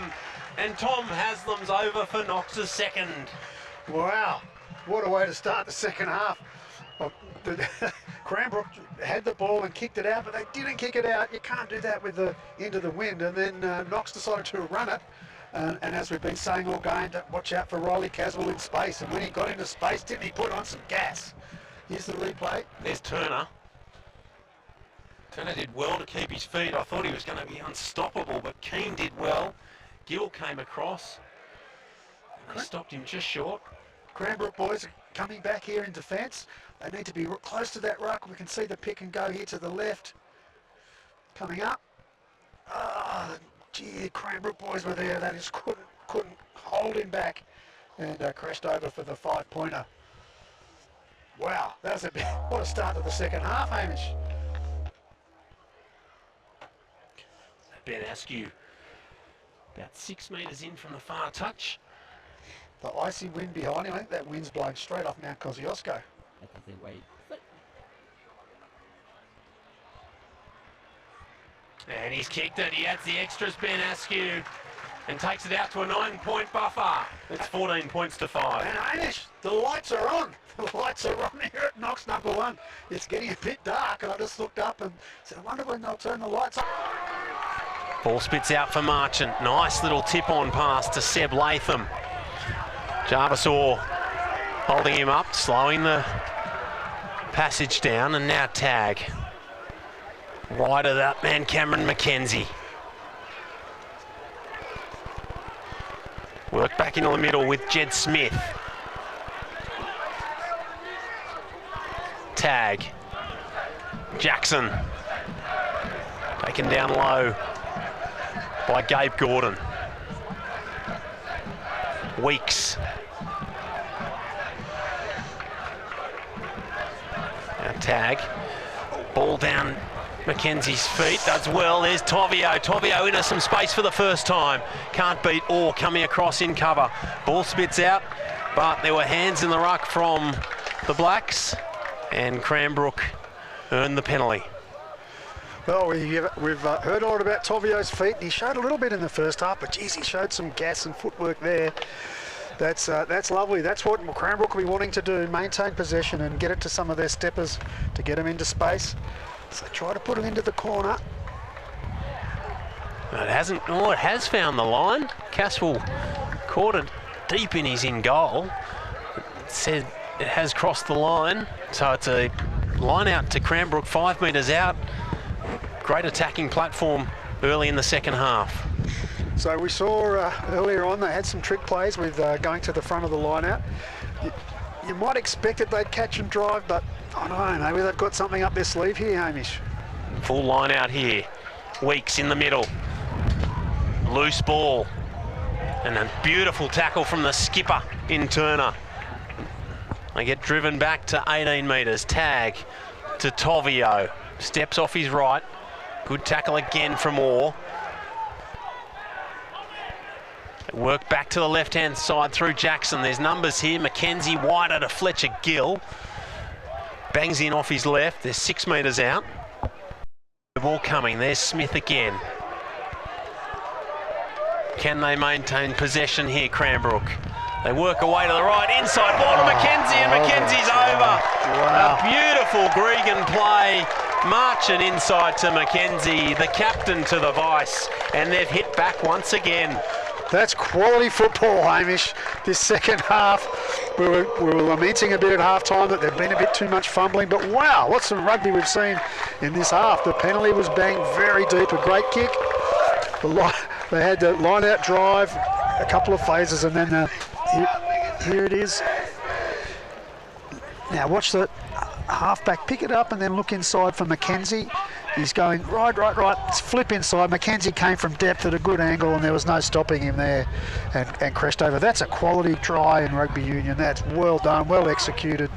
And Tom Haslam's over for Knox's second. Wow, what a way to start the second half. Cranbrook had the ball and kicked it out, but they didn't kick it out. You can't do that with the into the wind. And then Knox decided to run it. And as we've been saying all game, watch out for Reilly Caswell in space. And when he got into space, didn't he put on some gas? Here's the replay. There's Turner. Turner did well to keep his feet. I thought he was going to be unstoppable, but Keane did well. Gill came across. He stopped him just short. Cranbrook boys are coming back here in defence. They need to be close to that ruck. We can see the pick and go here to the left. Coming up. Gee, Cranbrook boys were there. They just couldn't hold him back, and crashed over for the 5-pointer. Wow, that was what a start to the second half, Hamish. Ben Askew, about 6 metres in from the far touch. The icy wind behind him. I think that wind's blowing straight off Mount Kosciuszko. And he's kicked it. He adds the extras, Ben Askew, and takes it out to a 9-point buffer. It's 14 points to 5. And Hamish, the lights are on. The lights are on here at Knox number 1. It's getting a bit dark, and I just looked up and said, I wonder when they'll turn the lights on. Ball spits out for Marchant. Nice little tip-on pass to Seb Latham. Jarvis Orr holding him up, slowing the passage down, and now tag. Right of that man, Cameron McKenzie. Work back into the middle with Jed Smith. Tag. Jackson. Taken down low by Gabe Gordon. Weeks. Now tag. Ball down Mackenzie's feet, does well. There's Tovio. Tovio into some space for the first time. Can't beat Orr coming across in cover. Ball spits out, but there were hands in the ruck from the Blacks, and Cranbrook earned the penalty. Well, we've heard a lot about Tovio's feet. He showed a little bit in the first half, but geez, he showed some gas and footwork there. That's lovely. That's what Cranbrook will be wanting to do, maintain possession and get it to some of their steppers to get them into space. So try to put it into the corner. It hasn't. Oh, it has found the line. Caswell caught it deep in his in goal. It said it has crossed the line. So it's a line out to Cranbrook, 5 metres out. Great attacking platform early in the second half. So we saw earlier on they had some trick plays with going to the front of the line out. You might expect that they'd catch and drive, but I don't know, maybe they've got something up their sleeve here, Hamish. Full line out here. Weeks in the middle. Loose ball. And a beautiful tackle from the skipper in Turner. They get driven back to 18 metres. Tag to Tovio. Steps off his right. Good tackle again from Orr. Work back to the left-hand side through Jackson. There's numbers here. Mackenzie wider to Fletcher Gill. Bangs in off his left. They're 6 metres out. The ball coming. There's Smith again. Can they maintain possession here, Cranbrook? They work away to the right. Inside ball to Mackenzie, and Mackenzie's over. Wow. A beautiful Gregan play. Marching inside to Mackenzie, the captain to the vice, and they've hit back once again. That's quality football, Hamish. This second half, we were lamenting a bit at half-time that there'd been a bit too much fumbling, but wow, what's some rugby we've seen in this half. The penalty was banged very deep, a great kick. They had the line-out drive, a couple of phases, and then here it is. Now watch the halfback pick it up and then look inside for Mackenzie. He's going right. It's flip inside. Mackenzie came from depth at a good angle and there was no stopping him there and crashed over. That's a quality try in rugby union. That's well done, well executed,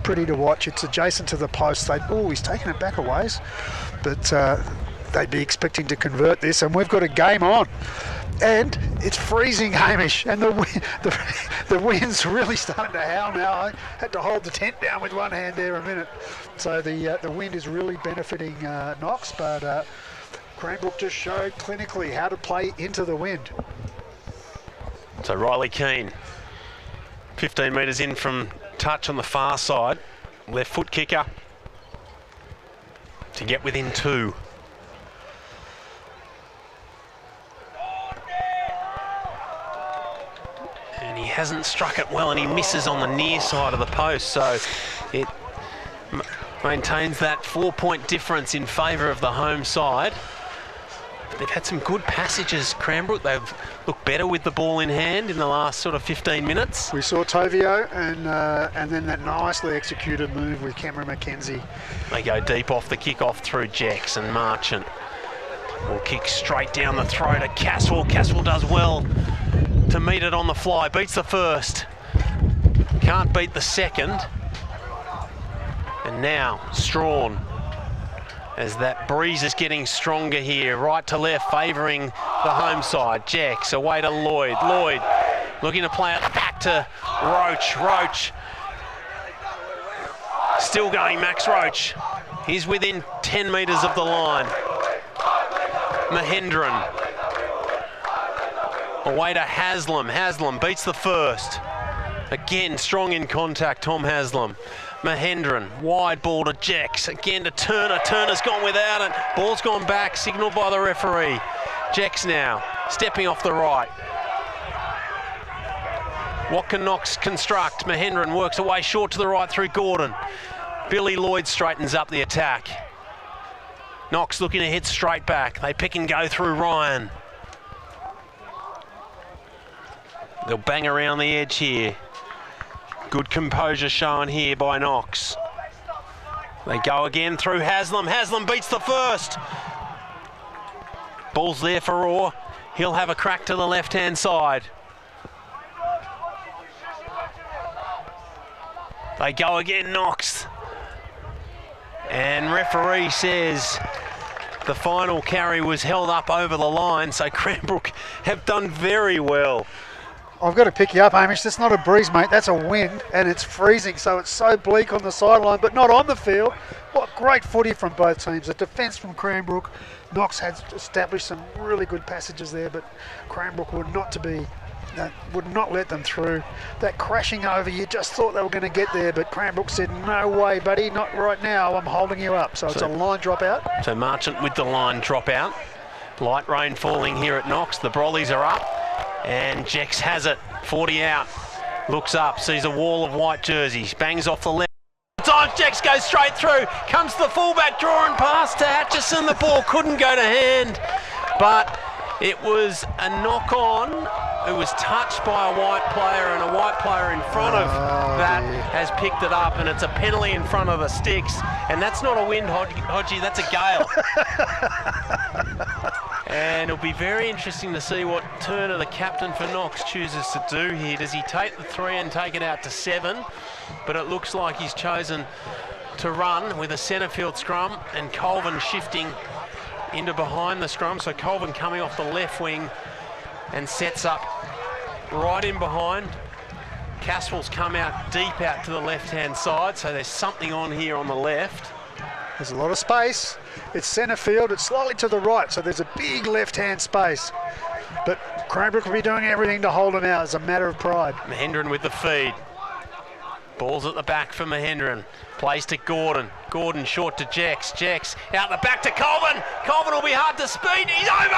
pretty to watch. It's adjacent to the post. He's taken it back a ways, but they'd be expecting to convert this, and we've got a game on. And it's freezing, Hamish, and the wind's really starting to howl now. I had to hold the tent down with one hand there a minute. So the wind is really benefiting Knox, but Cranbrook just showed clinically how to play into the wind. So Reilly Keane, 15 metres in from touch on the far side. Left foot kicker to get within 2. And he hasn't struck it well, and he misses on the near side of the post, so it maintains that 4-point difference in favour of the home side. They've had some good passages, Cranbrook. They've looked better with the ball in hand in the last sort of 15 minutes. We saw Tovio and then that nicely executed move with Cameron Mackenzie. They go deep off the kick-off through Jecks and Marchant. Will kick straight down the throat at Caswell. Caswell does well to meet it on the fly. Beats the first. Can't beat the second. And now Strachan, as that breeze is getting stronger here, right to left, favouring the home side. Jecks away to Lloyd. Lloyd looking to play it back to Roach. Roach still going, Max Roach. He's within 10 metres of the line. Mahendran away to Haslam. Haslam beats the first. Again, strong in contact, Tom Haslam. Mahendran, wide ball to Jecks, again to Turner. Turner's gone without it. Ball's gone back, signalled by the referee. Jecks now, stepping off the right. What can Knox construct? Mahendran works away short to the right through Gordon. Billy Lloyd straightens up the attack. Knox looking to hit straight back. They pick and go through Ryan. They'll bang around the edge here. Good composure shown here by Knox. They go again through Haslam. Haslam beats the first. Ball's there for Orr. He'll have a crack to the left-hand side. They go again, Knox. And referee says the final carry was held up over the line, so Cranbrook have done very well. I've got to pick you up, Hamish. That's not a breeze, mate. That's a wind, and it's freezing, so it's so bleak on the sideline, but not on the field. What great footy from both teams. The defence from Cranbrook. Knox had established some really good passages there, but Cranbrook would not let them through. That crashing over, you just thought they were going to get there, but Cranbrook said, no way, buddy, not right now. I'm holding you up. So it's a line drop out. So Marchant with the line drop out. Light rain falling here at Knox. The Brollies are up. And Jecks has it, 40 out, looks up, sees a wall of white jerseys, bangs off the left. Tye Jecks goes straight through, comes the fullback drawing pass to Aitchison. The ball couldn't go to hand, but it was a knock on. It was touched by a white player, and a white player in front of that has picked it up, and it's a penalty in front of the sticks. And that's not a wind, Hodgie, that's a gale. And it'll be very interesting to see what Turner, the captain for Knox, chooses to do here. Does he take the 3 and take it out to 7? But it looks like he's chosen to run with a centre field scrum, and Colvin shifting into behind the scrum. So Colvin coming off the left wing and sets up right in behind. Caswell's come out deep out to the left-hand side, so there's something on here on the left. There's a lot of space. It's centre field, it's slightly to the right, so there's a big left-hand space. But Cranbrook will be doing everything to hold him out as a matter of pride. Mahendran with the feed. Ball's at the back for Mahendran. Plays to Gordon. Gordon short to Jecks. Jecks out the back to Colvin. Colvin will be hard to speed. He's over!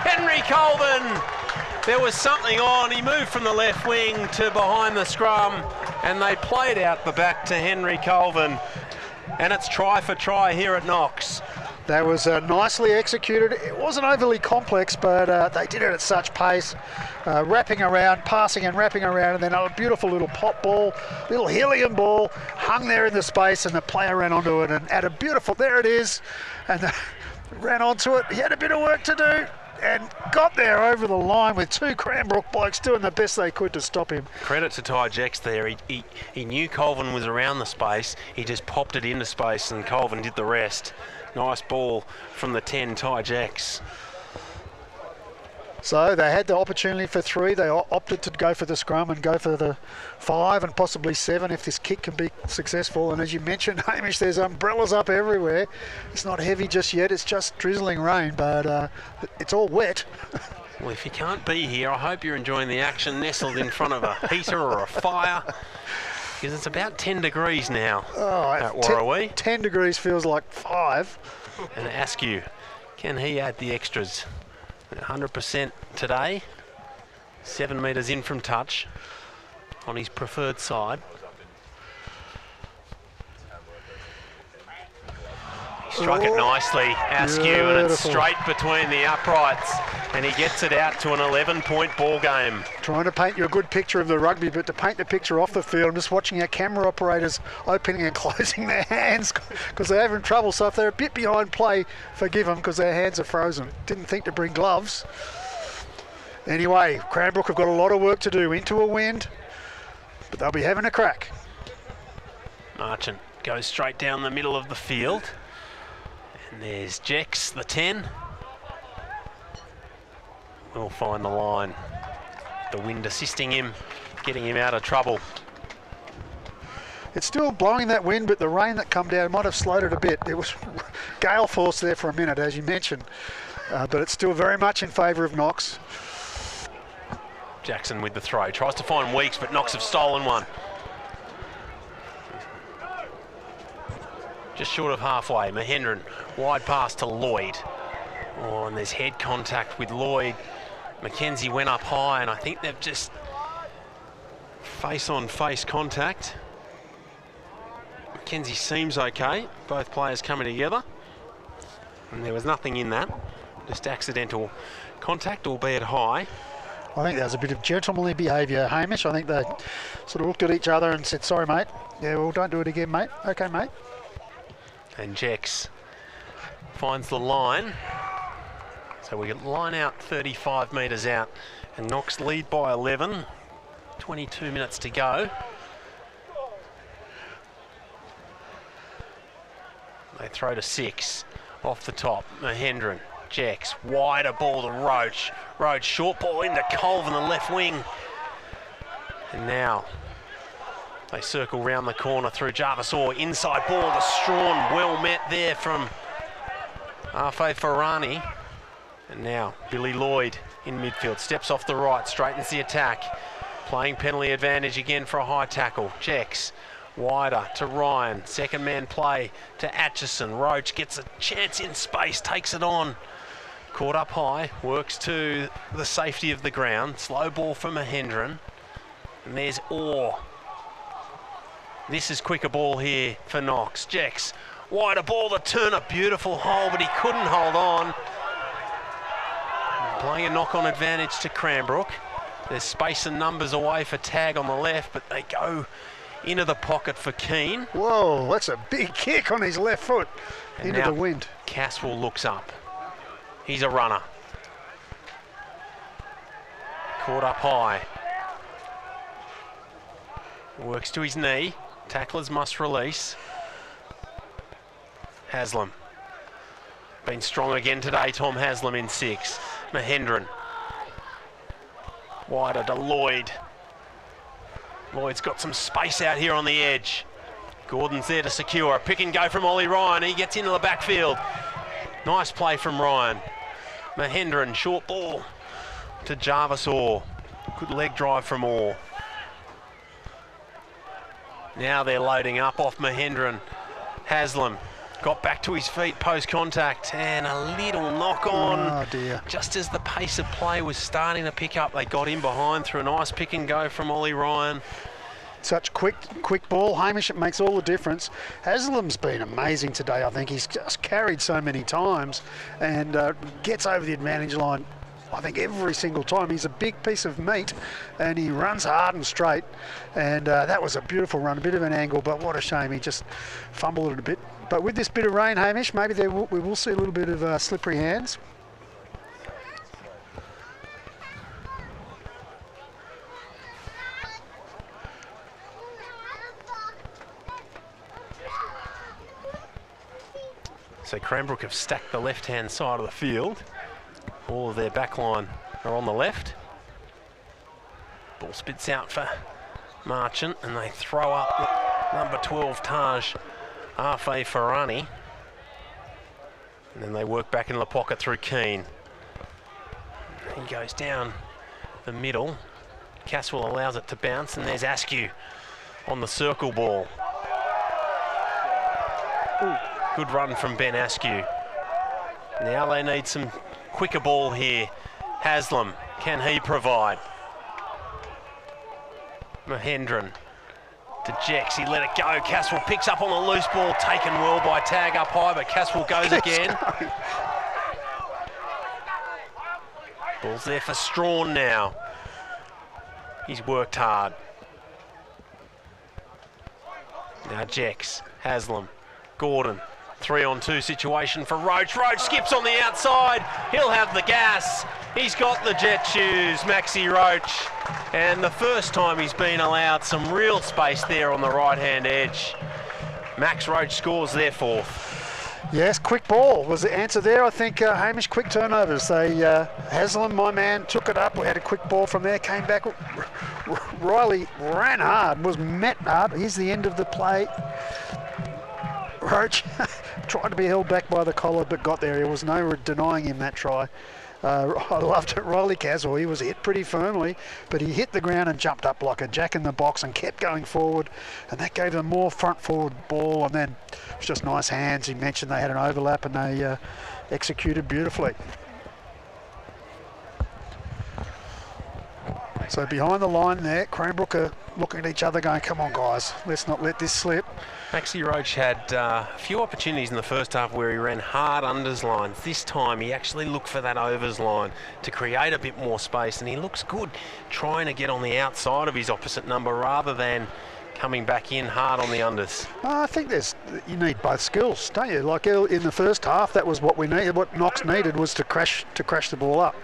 Henry Colvin. There was something on. He moved from the left wing to behind the scrum, and they played out the back to Henry Colvin. And it's try for try here at Knox. That was nicely executed. It wasn't overly complex, but they did it at such pace. Wrapping around, passing and wrapping around, and then a beautiful little pop ball, little helium ball, hung there in the space, and the player ran onto it and had a beautiful, there it is, and ran onto it. He had a bit of work to do and got there over the line with 2 Cranbrook blokes doing the best they could to stop him. Credit to Tye Jecks there. He knew Colvin was around the space. He just popped it into space, and Colvin did the rest. Nice ball from the 10, Tye Jecks. So they had the opportunity for 3. They opted to go for the scrum and go for the 5 and possibly 7 if this kick can be successful. And as you mentioned, Hamish, there's umbrellas up everywhere. It's not heavy just yet. It's just drizzling rain, but it's all wet. Well, if you can't be here, I hope you're enjoying the action nestled in front of a heater or a fire, because it's about 10 degrees now at Warrawee. 10 degrees feels like 5. And Askew, can he add the extras? 100% today, 7 metres in from touch on his preferred side. He struck it nicely, Askew, and it's straight between the uprights, and he gets it out to an 11-point ball game. Trying to paint you a good picture of the rugby, but to paint the picture off the field, I'm just watching our camera operators opening and closing their hands because they're having trouble. So if they're a bit behind play, forgive them because their hands are frozen. Didn't think to bring gloves. Anyway, Cranbrook have got a lot of work to do into a wind, but they'll be having a crack. Marchant goes straight down the middle of the field. And there's Jecks, the 10. Will find the line. The wind assisting him, getting him out of trouble. It's still blowing that wind, but the rain that come down might have slowed it a bit. There was gale force there for a minute, as you mentioned. But it's still very much in favour of Knox. Jackson with the throw. Tries to find Weeks, but Knox have stolen one. Just short of halfway. Mahendran, wide pass to Lloyd. Oh, and there's head contact with Lloyd. Mackenzie went up high, and I think they've just face-on-face contact. Mackenzie seems okay. Both players coming together. And there was nothing in that. Just accidental contact, albeit high. I think that was a bit of gentlemanly behaviour, Hamish. I think they sort of looked at each other and said, sorry, mate. Yeah, well, don't do it again, mate. Okay, mate. And Jecks finds the line. So we line out 35 metres out, and Knox lead by 11. 22 minutes to go. They throw to 6 off the top. Mahendran, Jecks, wider ball to Roach. Roach, short ball into Colvin, the left wing. And now they circle round the corner through Jarvis Orr. Inside ball to Strachan, well met there from Harper Strachan. And now Billy Lloyd in midfield, steps off the right, straightens the attack. Playing penalty advantage again for a high tackle. Jecks, wider to Ryan, second man play to Aitchison. Roach gets a chance in space, takes it on. Caught up high, works to the safety of the ground. Slow ball for Mahendran. And there's Orr. This is quicker ball here for Knox. Jecks, wider ball to Turner, beautiful hole, but he couldn't hold on. Playing a knock-on advantage to Cranbrook. There's space and numbers away for Tag on the left, but they go into the pocket for Keane. Whoa, that's a big kick on his left foot And into the wind. Caswell looks up. He's a runner. Caught up high. Works to his knee. Tacklers must release. Haslam. Been strong again today, Tom Haslam in 6. Mahendran. Wider to Lloyd. Lloyd's got some space out here on the edge. Gordon's there to secure. A pick and go from Ollie Ryan. He gets into the backfield. Nice play from Ryan. Mahendran, short ball to Jarvis Orr. Good leg drive from Orr. Now they're loading up off Mahendran. Haslam got back to his feet post-contact, and a little knock-on. Oh dear. Just as the pace of play was starting to pick up, they got in behind through a nice pick and go from Ollie Ryan. Such quick ball, Hamish, it makes all the difference. Haslam's been amazing today. I think he's just carried so many times and gets over the advantage line, I think, every single time. He's a big piece of meat and he runs hard and straight, and that was a beautiful run, a bit of an angle, but what a shame he just fumbled it a bit. But with this bit of rain, Hamish, maybe we will see a little bit of slippery hands. So Cranbrook have stacked the left-hand side of the field. All of their back line are on the left. Ball spits out for Marchant, and they throw up number 12, Taj Harper Strachan. And then they work back into the pocket through Keane. He goes down the middle. Caswell allows it to bounce, and there's Askew on the circle ball. Ooh. Good run from Ben Askew. Now they need some quicker ball here. Haslam, can he provide? Mahendran to Jecks, he let it go. Caswell picks up on the loose ball, taken well by Tag up high, but Caswell goes again. Ball's there for Strachan now. He's worked hard. Now Jecks, Haslam, Gordon. 3-on-2 situation for Roach. Roach skips on the outside. He'll have the gas. He's got the jet shoes, Maxi Roach. And the first time he's been allowed some real space there on the right-hand edge. Max Roach scores their 4th. Yes, quick ball was the answer there. I think, Hamish, quick turnovers. They, Haslam, my man, took it up. We had a quick ball from there, came back. Reilly ran hard, was met hard. Here's the end of the play. Roach tried to be held back by the collar, but got there. There was no denying him that try. I loved it. Reilly Caswell, he was hit pretty firmly, but he hit the ground and jumped up like a jack in the box and kept going forward, and that gave them more front-forward ball, and then it was just nice hands. He mentioned they had an overlap, and they executed beautifully. So behind the line there, Cranbrook are looking at each other going, come on guys, let's not let this slip. Maxi Roach had a few opportunities in the first half where he ran hard unders lines. This time he actually looked for that overs line to create a bit more space, and he looks good trying to get on the outside of his opposite number rather than coming back in hard on the unders. I think you need both skills, don't you? Like in the first half, that was what we needed. What Knox needed was to crash the ball up.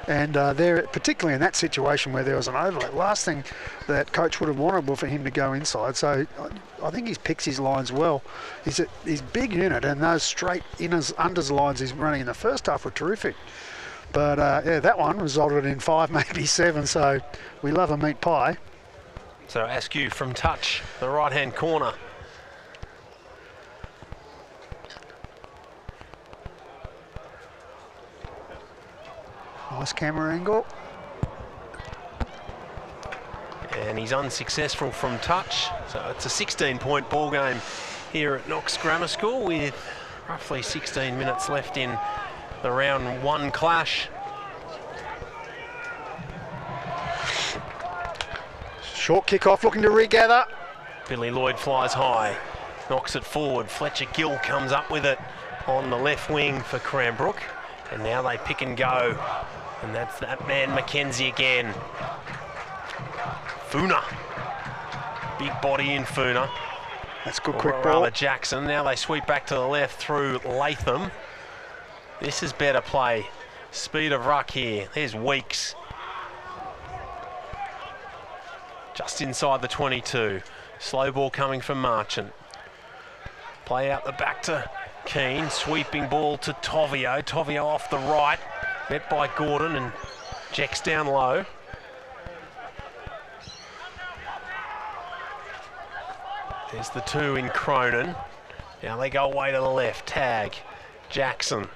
And there, particularly in that situation where there was an overlap, last thing that coach would have wanted was for him to go inside. So I think he picks his lines well. He's big unit, and those straight inners, unders lines he's running in the first half were terrific. But yeah, that one resulted in 5, maybe 7. So we love a meat pie. So Askew from touch, the right-hand corner. Nice camera angle. And he's unsuccessful from touch. So it's a 16-point ball game here at Knox Grammar School with roughly 16 minutes left in the round 1 clash. Short kick-off, looking to regather. Billy Lloyd flies high, knocks it forward. Fletcher Gill comes up with it on the left wing for Cranbrook. And now they pick and go. And that's that man Mackenzie again. Funa. Big body in Funa. That's good quick ball. Jackson. Now they sweep back to the left through Latham. This is better play. Speed of ruck here. There's Weeks. Just inside the 22. Slow ball coming from Marchant. Play out the back to Keane. Sweeping ball to Tovio. Tovio off the right. Met by Gordon and Jecks down low. There's the 2 in Cronin. Now they go away to the left. Tag. Jackson.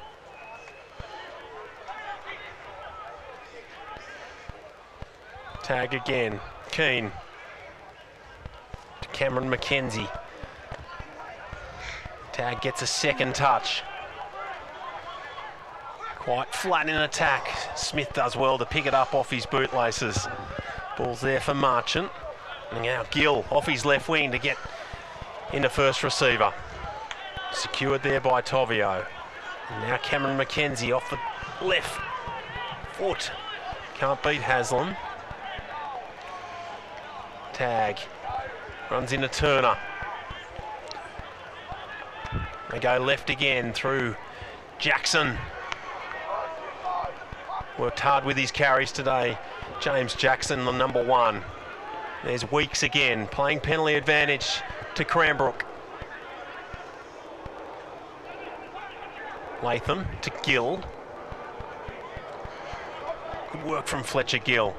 Tag again. Keane. To Cameron Mackenzie. Tag gets a second touch. Quite flat in attack. Smith does well to pick it up off his bootlaces. Ball's there for Marchant. And now Gill off his left wing to get into first receiver. Secured there by Tovio. And now Cameron Mackenzie off the left foot. Can't beat Haslam. Tag. Runs into Turner. They go left again through Jackson. Worked hard with his carries today. James Jackson, the number 1. There's Weeks again, playing penalty advantage to Cranbrook. Latham to Gill. Good work from Fletcher Gill.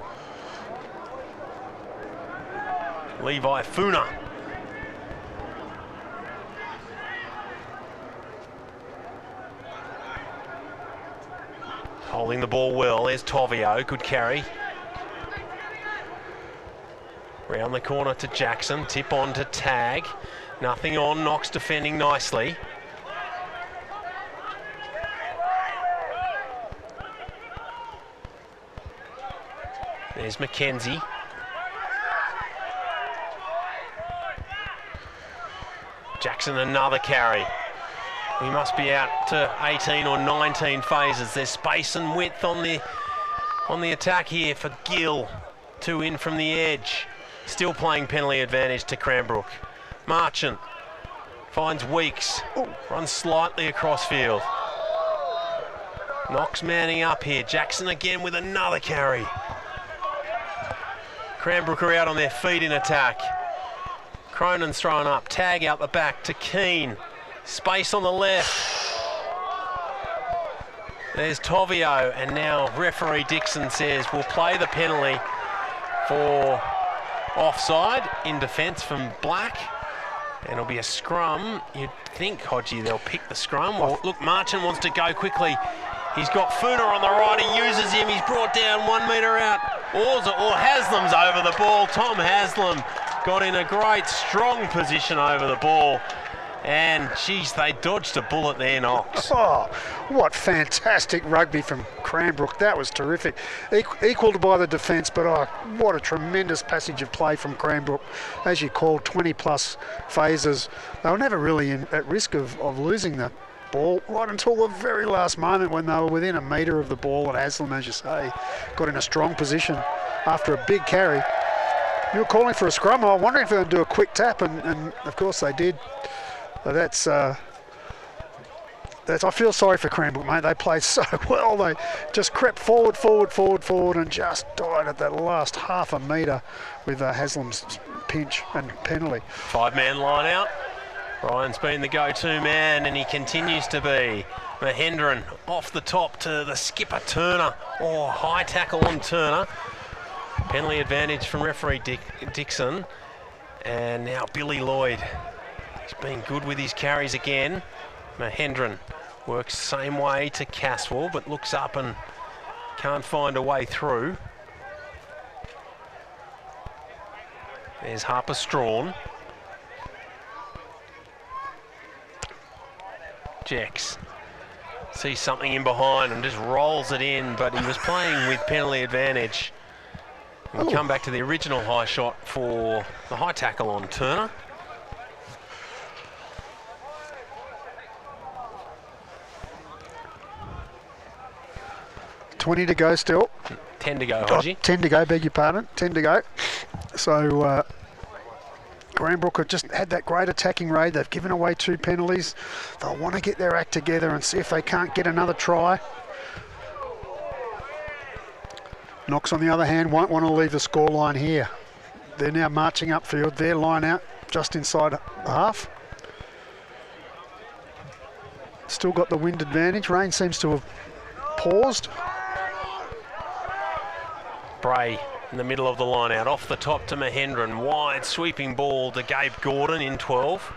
Levi Funa. Holding the ball well. There's Tovio. Good carry. Round the corner to Jackson. Tip on to Tag. Nothing on. Knox defending nicely. There's Mackenzie. Jackson another carry. We must be out to 18 or 19 phases. There's space and width on the attack here for Gill. 2 in from the edge. Still playing penalty advantage to Cranbrook. Marchant finds Weeks. Runs slightly across field. Knox manning up here. Jackson again with another carry. Cranbrook are out on their feet in attack. Cronin's thrown up. Tag out the back to Keane. Space on the left. There's Tovio, and now referee Dixon says we'll play the penalty for offside in defence from Black, and it'll be a scrum. You'd think, Hodgie, they'll pick the scrum. Well, look, Marchant wants to go quickly. He's got Funa on the right. He uses him. He's brought down 1 metre out. Or Haslam's over the ball. Tom Haslam got in a great, strong position over the ball. And, geez, they dodged a bullet there, Knox. Oh, what fantastic rugby from Cranbrook. That was terrific. Equalled by the defence, but oh, what a tremendous passage of play from Cranbrook. As you called, 20-plus phases. They were never really at risk of losing the ball right until the very last moment when they were within a metre of the ball, and Haslam, as you say, got in a strong position after a big carry. You were calling for a scrum. I was wondering if they would do a quick tap, and of course they did. So that's I feel sorry for Cranbrook, mate. They played so well. They just crept forward, and just died at that last half a metre with Haslam's pinch and penalty. 5-man line out. Ryan's been the go-to man, and he continues to be. Mahendran off the top to the skipper Turner. Oh, high tackle on Turner. Penalty advantage from referee Dixon. And now Billy Lloyd. He's been good with his carries again. Mahendran works same way to Caswell, but looks up and can't find a way through. There's Harper Strachan. Jecks sees something in behind and just rolls it in, but he was playing with penalty advantage. And we come back to the original high shot for the high tackle on Turner. $20 to go still. 10 to go, Hodgie. 10 to go, beg your pardon. 10 to go. So Cranbrook have just had that great attacking raid. They've given away 2 penalties. They'll want to get their act together and see if they can't get another try. Knox, on the other hand, won't want to leave the scoreline here. They're now marching upfield. Their line out just inside half. Still got the wind advantage. Rain seems to have paused. Bray in the middle of the line out, off the top to Mahendran. Wide sweeping ball to Gabe Gordon in 12.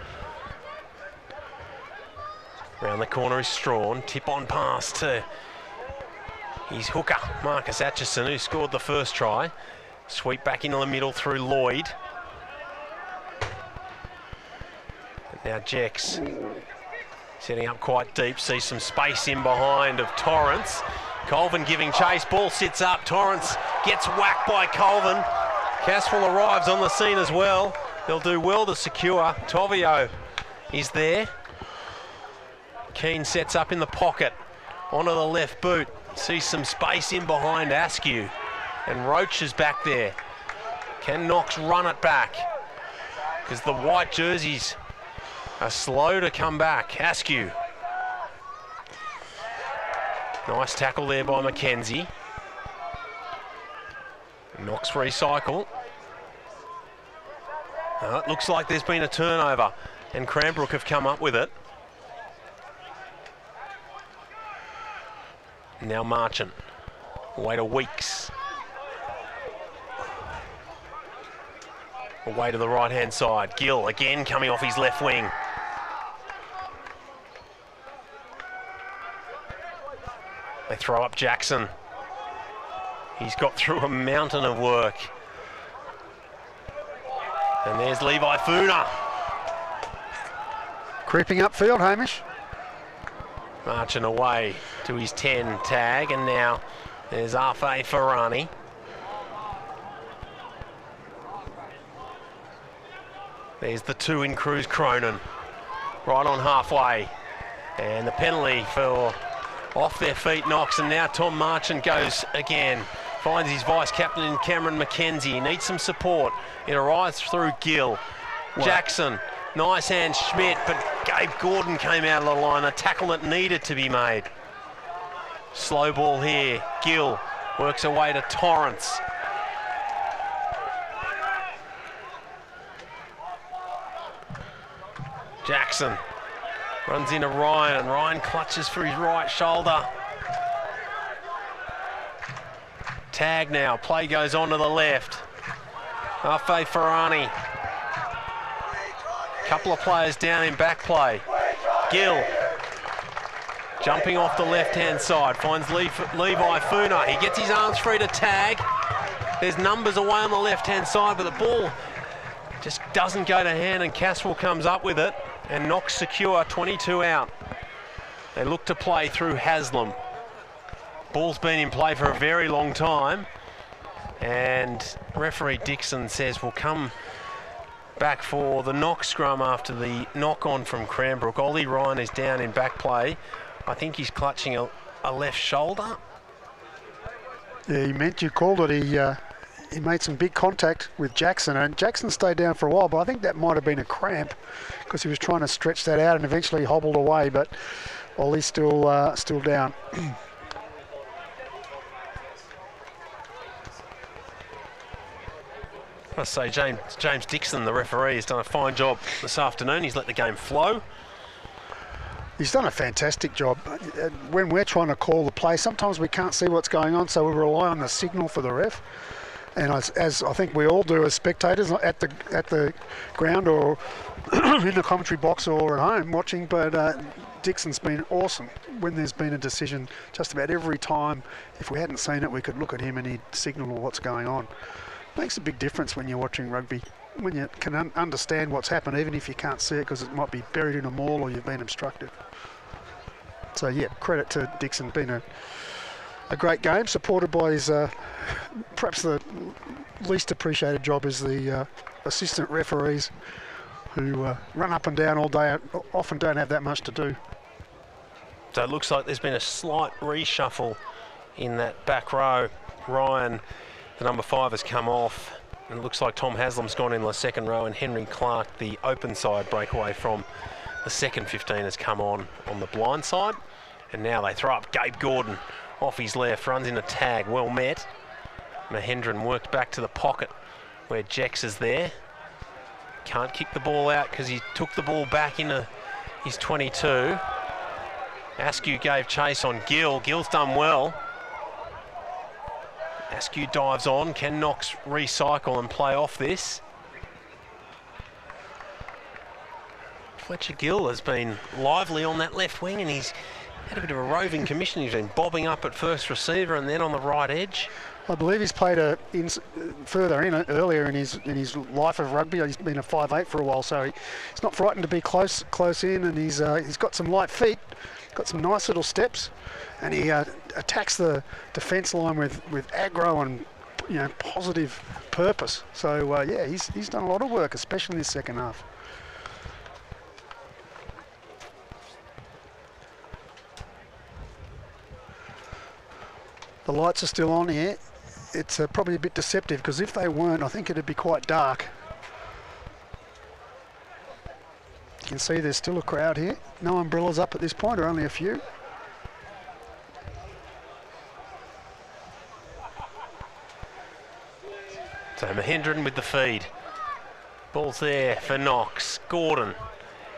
Round the corner is Strachan. Tip on pass to his hooker, Marcus Aitchison, who scored the first try. Sweep back into the middle through Lloyd. And now Jecks setting up quite deep, sees some space in behind of Torrance. Colvin giving chase, ball sits up, Torrance gets whacked by Colvin. Caswell arrives on the scene as well. They'll do well to secure. Tovio is there. Keane sets up in the pocket, onto the left boot. Sees some space in behind Askew. And Roach is back there. Can Knox run it back? Because the white jerseys are slow to come back. Askew. Nice tackle there by Mackenzie. Knox recycle. It looks like there's been a turnover, and Cranbrook have come up with it. Now Marchant. Away to Weeks. Away to the right-hand side. Gill again coming off his left wing. They throw up Jackson. He's got through a mountain of work. And there's Levi Funa. Creeping upfield, Hamish. Marching away to his 10 tag, and now there's Arfe Ferrani. There's the 2 in Cruz Cronin. Right on halfway. And the penalty for off their feet Knox, and now Tom Marchant goes again. Finds his vice-captain in Cameron McKenzie. He needs some support. It arrives through Gill. Wow. Jackson, nice hand Schmidt, but Gabe Gordon came out of the line. A tackle that needed to be made. Slow ball here. Gill works away to Torrance. Jackson runs into Ryan, and Ryan clutches for his right shoulder. Tag now, play goes on to the left. Arfe Ferrani. Couple of players down in back play. Gill jumping off the left-hand side, finds Levi Funa. He gets his arms free to tag. There's numbers away on the left-hand side, but the ball just doesn't go to hand, and Caswell comes up with it. And Knox secure, 22 out. They look to play through Haslam. Ball's been in play for a very long time. And referee Dixon says we'll come back for the Knox scrum after the knock-on from Cranbrook. Ollie Ryan is down in back play. I think he's clutching a left shoulder. Yeah, he meant you called it. he made some big contact with Jackson, and Jackson stayed down for a while, but I think that might have been a cramp because he was trying to stretch that out and eventually hobbled away, but Ollie's still down. I must say, James Dixon, the referee, has done a fine job this afternoon. He's let the game flow. He's done a fantastic job. When we're trying to call the play, sometimes we can't see what's going on, so we rely on the signal for the ref. And as I think we all do as spectators at the ground or in the commentary box or at home watching, but Dixon's been awesome when there's been a decision. Just about every time, if we hadn't seen it, we could look at him and he'd signal what's going on. Makes a big difference when you're watching rugby, when you can understand what's happened, even if you can't see it because it might be buried in a maul or you've been obstructed. So yeah, credit to Dixon. Been a great game, supported by his perhaps the least appreciated job is the assistant referees who run up and down all day, often don't have that much to do. So it looks like there's been a slight reshuffle in that back row. Ryan, the number 5, has come off, and it looks like Tom Haslam's gone in the second row, and Henry Clark, the open side breakaway from the second 15, has come on the blind side. And now they throw up Gabe Gordon off his left, runs in a tag, well met. Mahendran worked back to the pocket where Jecks is there. Can't kick the ball out because he took the ball back into his 22. Askew gave chase on Gill. Gill's done well. Askew dives on. Can Knox recycle and play off this? Fletcher Gill has been lively on that left wing, and he's had a bit of a roving commission. He's been bobbing up at first receiver and then on the right edge. I believe he's played further in earlier in his life of rugby. He's been a 5'8" for a while, so he's not frightened to be close in, and he's got some light feet, got some nice little steps, and he attacks the defence line with aggro and positive purpose. So yeah, he's done a lot of work, especially in the second half. The lights are still on here. It's probably a bit deceptive because if they weren't, I think it'd be quite dark. You can see there's still a crowd here. No umbrellas up at this point, or only a few. So Mahendran with the feed. Ball's there for Knox. Gordon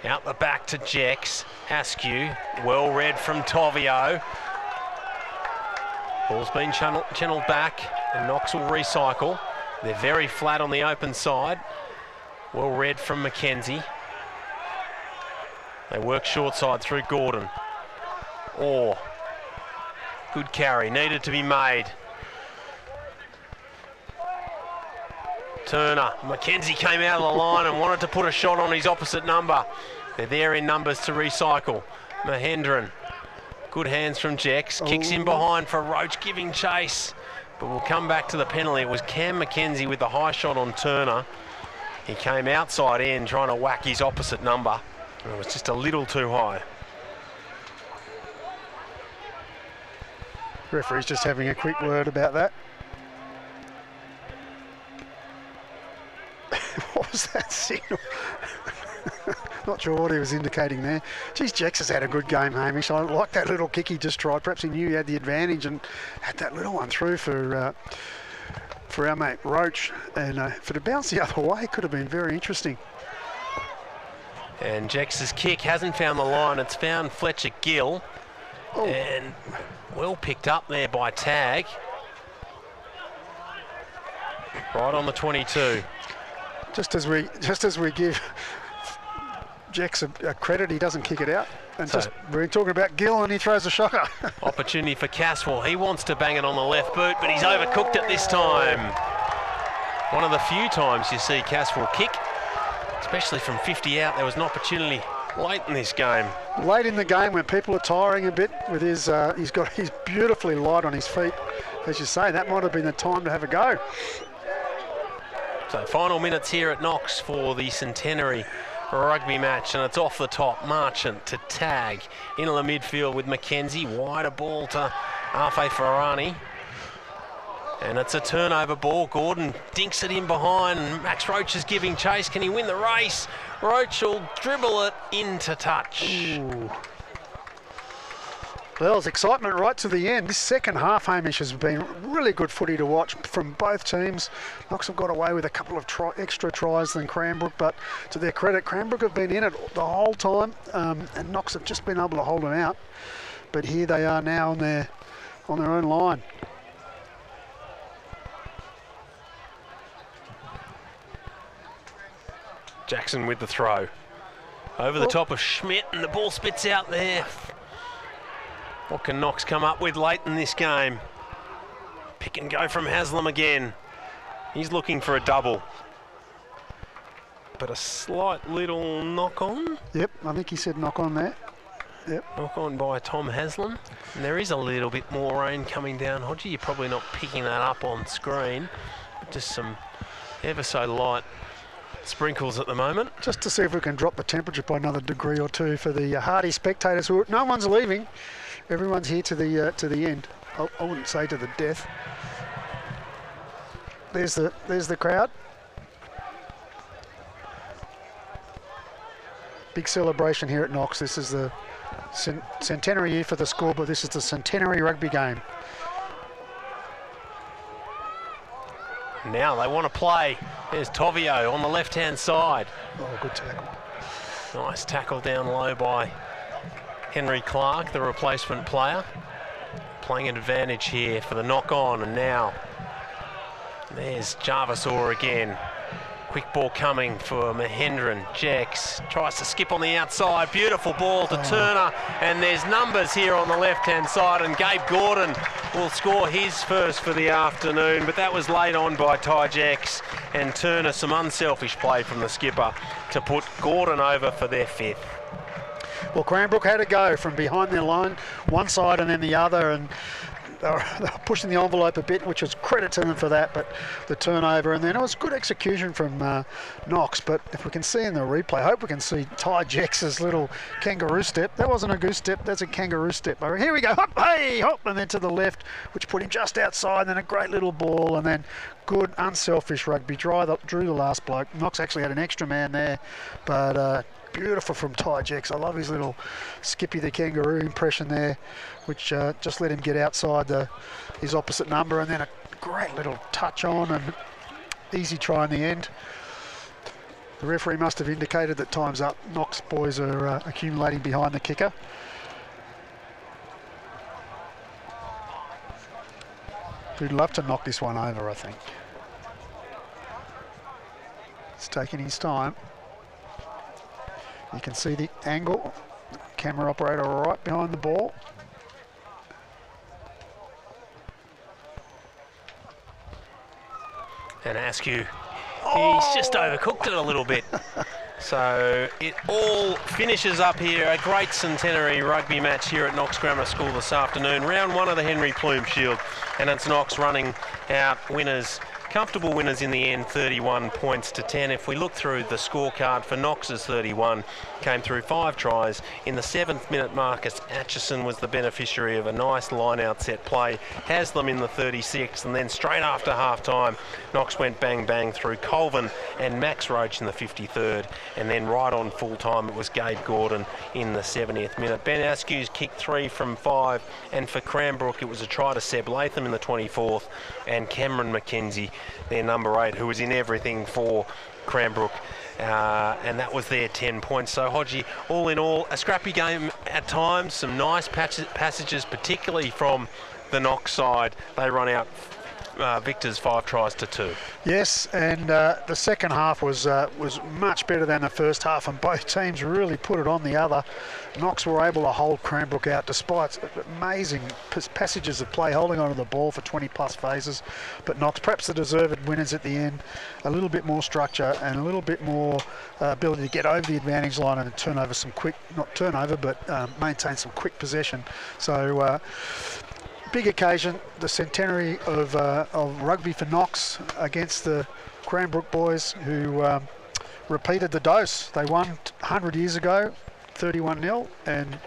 out the back to Jecks. Askew, well read from Tovio. Ball's been channeled back, and Knox will recycle. They're very flat on the open side. Well read from Mackenzie. They work short side through Gordon. Orr. Good carry, needed to be made. Turner. Mackenzie came out of the line and wanted to put a shot on his opposite number. They're there in numbers to recycle. Mahendran. Good hands from Jecks. Kicks in behind for Roach giving chase. But we'll come back to the penalty. It was Cam Mackenzie with the high shot on Turner. He came outside in trying to whack his opposite number. And it was just a little too high. Referee's just having a quick word about that. What was that signal? Not sure what he was indicating there. Geez, Jecks has had a good game, Hamish. I like that little kick he just tried. Perhaps he knew he had the advantage and had that little one through for our mate Roach. And if it had bounced the other way, it could have been very interesting. And Jecks' kick hasn't found the line. It's found Fletcher Gill. Oh. And well picked up there by Tag. Right on the 22. Just as we give Jecks a credit, he doesn't kick it out. And so we're talking about Gill, and he throws a shocker. Opportunity for Caswell. He wants to bang it on the left boot, but he's overcooked it this time. One of the few times you see Caswell kick, especially from 50 out. There was an opportunity late in this game. Late in the game when people are tiring a bit with his, he's beautifully light on his feet. As you say, that might have been the time to have a go. So final minutes here at Knox for the Centenary rugby match, and it's off the top. Marchant to Tag into the midfield with Mackenzie. Wider ball to Afe Farani. And it's a turnover ball. Gordon dinks it in behind. Max Roach is giving chase. Can he win the race? Roach will dribble it into touch. Ooh. Well, there's excitement right to the end. This second half, Hamish, has been really good footy to watch from both teams. Knox have got away with a couple of extra tries than Cranbrook, but to their credit, Cranbrook have been in it the whole time, and Knox have just been able to hold them out. But here they are now on their own line. Jackson with the throw. Over the top of Schmidt, and the ball spits out there. What can Knox come up with late in this game? Pick and go from Haslam again. He's looking for a double. But a slight little knock on. Yep, I think he said knock on there. Yep. Knock on by Tom Haslam. And there is a little bit more rain coming down. Hodgie, you're probably not picking that up on screen. Just some ever so light sprinkles at the moment. Just to see if we can drop the temperature by another degree or two for the hardy spectators. No one's leaving. Everyone's here to the end. I wouldn't say to the death. There's the crowd. Big celebration here at Knox. This is the centenary year for the school, but this is the Centenary Rugby Game. Now they want to play. There's Tovio on the left-hand side. Oh, good tackle. Nice tackle down low by Henry Clark, the replacement player. Playing an advantage here for the knock-on, and now there's Jarvis Orr again. Quick ball coming for Mahendran. Jecks tries to skip on the outside. Beautiful ball to Turner, and there's numbers here on the left-hand side, and Gabe Gordon will score his first for the afternoon, but that was laid on by Tye Jecks, and Turner, some unselfish play from the skipper to put Gordon over for their fifth. Well, Cranbrook had to go from behind their line, one side and then the other, and they were pushing the envelope a bit, which was credit to them for that, but the turnover, and then it was good execution from Knox. But if we can see in the replay, I hope we can see Tye Jecks' little kangaroo step. That wasn't a goose step, that's a kangaroo step. Here we go, hop, hey, hop, and then to the left, which put him just outside, and then a great little ball, and then good, unselfish rugby. Drew the last bloke. Knox actually had an extra man there, but beautiful from Tye Jecks. I love his little Skippy the kangaroo impression there, which just let him get outside his opposite number, and then a great little touch on and easy try in the end. The referee must have indicated that time's up. Knox boys are accumulating behind the kicker. He'd love to knock this one over, I think. He's taking his time. You can see the angle. Camera operator right behind the ball. And Askew, he's just overcooked it a little bit. So it all finishes up here. A great centenary rugby match here at Knox Grammar School this afternoon. Round one of the Henry Plume Shield, and it's Knox running out winners. Comfortable winners in the end, 31 points to 10. If we look through the scorecard for Knox's 31, came through 5 tries. In the 7th minute, Marcus Aitchison was the beneficiary of a nice line-out set play. Haslam in the 36th, and then straight after half-time, Knox went bang-bang through Colvin and Max Roach in the 53rd, and then right on full-time, it was Gabe Gordon in the 70th minute. Ben Askew's kicked 3 from 5, and for Cranbrook, it was a try to Seb Layton in the 24th, and Cameron McKenzie, their number 8, who was in everything for Cranbrook, and that was their 10 points. So Hodgie, all in all, a scrappy game at times, some nice passages, particularly from the Knox side. They run out Victor's 5 tries to 2. Yes, and the second half was much better than the first half, and both teams really put it on the other. Knox were able to hold Cranbrook out despite amazing passages of play, holding onto the ball for 20 plus phases. But Knox, perhaps the deserved winners at the end, a little bit more structure and a little bit more ability to get over the advantage line and turn over some quick, not turnover, but maintain some quick possession. So big occasion, the centenary of rugby for Knox against the Cranbrook boys, who repeated the dose. They won 100 years ago, 31-0, and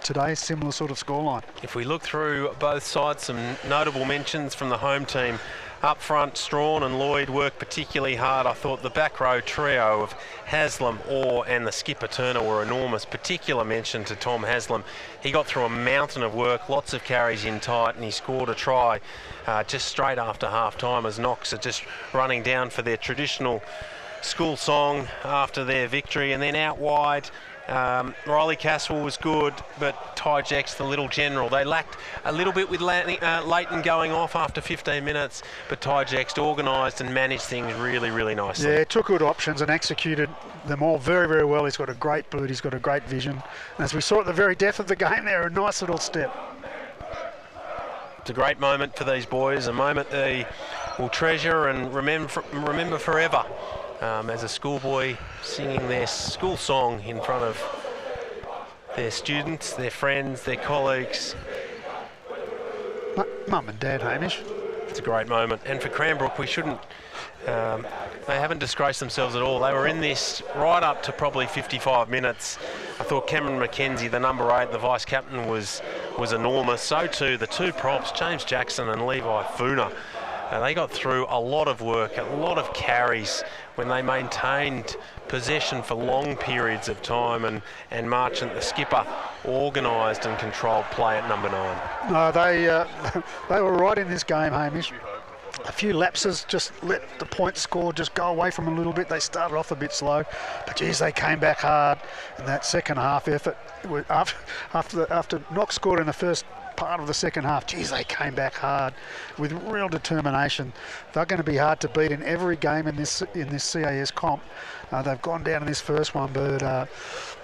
today, similar sort of scoreline. If we look through both sides, some notable mentions from the home team. Up front, Strachan and Lloyd worked particularly hard. I thought the back row trio of Haslam, Orr and the skipper Turner were enormous. Particular mention to Tom Haslam. He got through a mountain of work, lots of carries in tight, and he scored a try just straight after half-time as Knox are just running down for their traditional school song after their victory. And then out wide, Reilly Caswell was good, but Tye Jecks, the little general, they lacked a little bit with Layton going off after 15 minutes, but Tye Jecks organised and managed things really, really nicely. Yeah, took good options and executed them all very, very well. He's got a great boot, he's got a great vision. And as we saw at the very depth of the game there, a nice little step. It's a great moment for these boys, a moment they will treasure and remember forever. As a schoolboy singing their school song in front of their students, their friends, their colleagues. Mum and Dad, Hamish. It's a great moment. And for Cranbrook, we shouldn't... they haven't disgraced themselves at all. They were in this right up to probably 55 minutes. I thought Cameron McKenzie, the number 8, the vice-captain, was enormous. So too the two props, James Jackson and Levi Funa. They got through a lot of work, a lot of carries when they maintained possession for long periods of time, and Marchant, the skipper, organised and controlled play at number 9. No, they were right in this game, Hamish. A few lapses, just let the point score just go away from a little bit. They started off a bit slow, but geez, they came back hard. And that second half effort, after Knox scored in the first part of the second half, geez, they came back hard with real determination. They're going to be hard to beat in every game in this CAS comp. They've gone down in this first one, but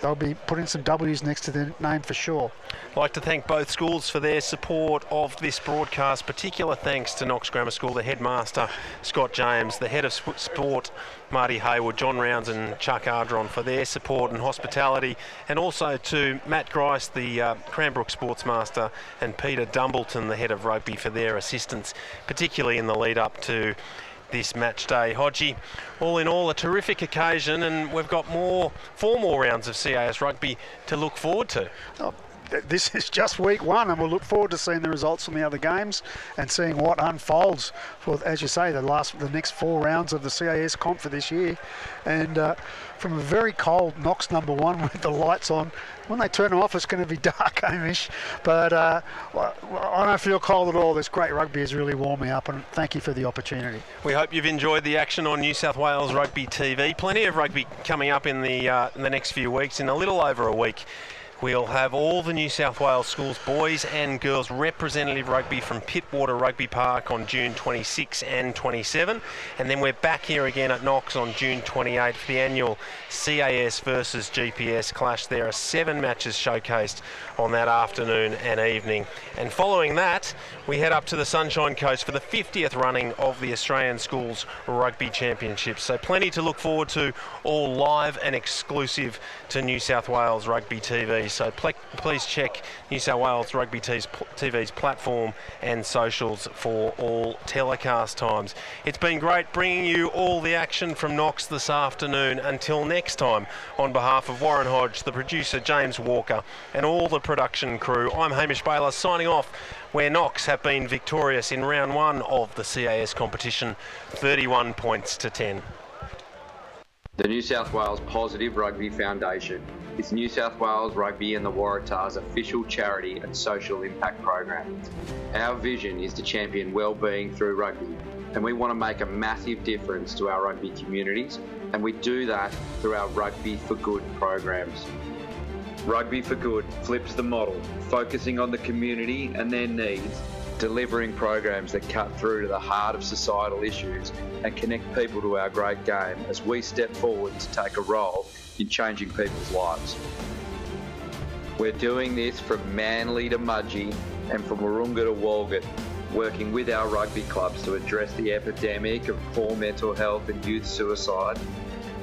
they'll be putting some W's next to their name for sure. I'd like to thank both schools for their support of this broadcast. Particular thanks to Knox Grammar School, the headmaster Scott James, the head of sport Marty Hayward, John Rounds and Chuck Ardron for their support and hospitality, and also to Matt Grice, the Cranbrook sportsmaster, and Peter Dumbleton, the head of rugby, for their assistance, particularly in the lead up to this match day. Hodgie, all in all, a terrific occasion, and we've got 4 more rounds of CAS rugby to look forward to. Oh, this is just week 1, and we'll look forward to seeing the results from the other games and seeing what unfolds for, as you say, the next 4 rounds of the CAS comp for this year. And from a very cold Knox number 1 with the lights on, when they turn them off, it's going to be dark, Hamish. But I don't feel cold at all. This great rugby has really warmed me up, and thank you for the opportunity. We hope you've enjoyed the action on New South Wales Rugby TV. Plenty of rugby coming up in the next few weeks. In a little over a week, we'll have all the New South Wales schools, boys and girls, representative rugby from Pittwater Rugby Park on June 26 and 27. And then we're back here again at Knox on June 28 for the annual CAS versus GPS clash. There are 7 matches showcased on that afternoon and evening. And following that, we head up to the Sunshine Coast for the 50th running of the Australian Schools Rugby Championships. So plenty to look forward to, all live and exclusive to New South Wales Rugby TV. So please check New South Wales Rugby TV's platform and socials for all telecast times. It's been great bringing you all the action from Knox this afternoon. Until next time, on behalf of Warren Hodge, the producer James Walker, and all the production crew, I'm Hamish Baylor signing off, where Knox have been victorious in round 1 of the CAS competition, 31 points to 10. The New South Wales Positive Rugby Foundation is New South Wales Rugby and the Waratahs' official charity and social impact program. Our vision is to champion well-being through rugby, and we want to make a massive difference to our rugby communities, and we do that through our Rugby for Good programs. Rugby for Good flips the model, focusing on the community and their needs, delivering programs that cut through to the heart of societal issues and connect people to our great game as we step forward to take a role in changing people's lives. We're doing this from Manly to Mudgee and from Warunga to Walgett, working with our rugby clubs to address the epidemic of poor mental health and youth suicide,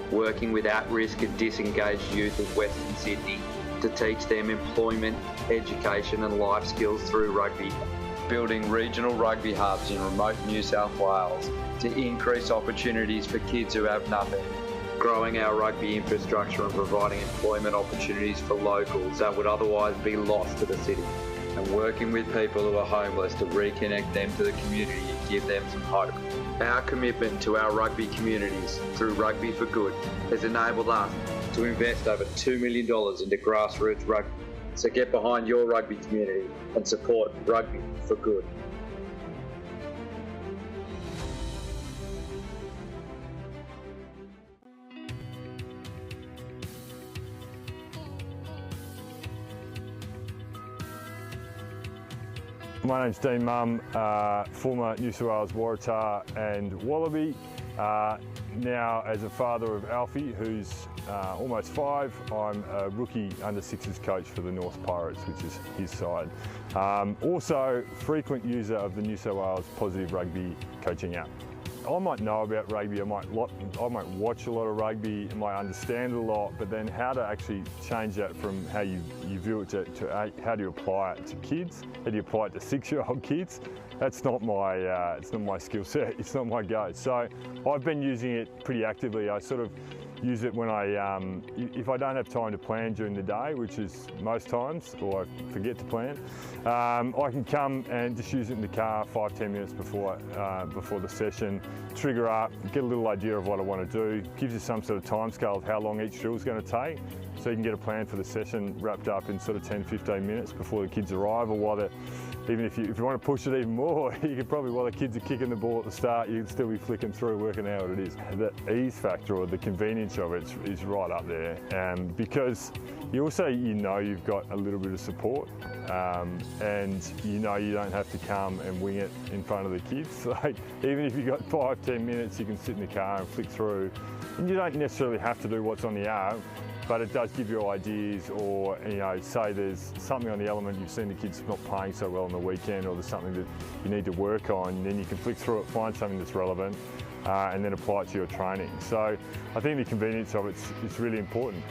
working with at-risk and disengaged youth in Western Sydney to teach them employment, education and life skills through rugby, building regional rugby hubs in remote New South Wales to increase opportunities for kids who have nothing, growing our rugby infrastructure and providing employment opportunities for locals that would otherwise be lost to the city, and working with people who are homeless to reconnect them to the community and give them some hope. Our commitment to our rugby communities through Rugby for Good has enabled us to invest over $2 million into grassroots rugby. So get behind your rugby community and support Rugby for Good. My name's Dean Mumm, former New South Wales Waratah and Wallaby. Now as a father of Alfie, who's almost 5, I'm a rookie under-6s coach for the North Pirates, which is his side. Also frequent user of the New South Wales Positive Rugby coaching app. I might know about rugby, I might watch a lot of rugby, I might understand it a lot, but then how to actually change that from how you view it to how do you apply it to kids, how do you apply it to 6-year-old kids, that's not my, it's not my skill set, it's not my go. So I've been using it pretty actively. I sort of use it when if I don't have time to plan during the day, which is most times, or I forget to plan, I can come and just use it in the car 5-10 minutes before the session, trigger up, get a little idea of what I want to do, gives you some sort of time scale of how long each drill is going to take, so you can get a plan for the session wrapped up in sort of 10-15 minutes before the kids arrive, or while they're, even if you want to push it even more, you could probably, while the kids are kicking the ball at the start, you can still be flicking through, working out what it is. The ease factor or the convenience of it is right up there, because you also, you've got a little bit of support, and you don't have to come and wing it in front of the kids. Like, even if you've got 5-10 minutes, you can sit in the car and flick through, and you don't necessarily have to do what's on the app, but it does give you ideas, or say there's something on the element you've seen the kids not playing so well on the weekend, or there's something that you need to work on, then you can flick through it, find something that's relevant, and then apply it to your training. So I think the convenience of it's really important.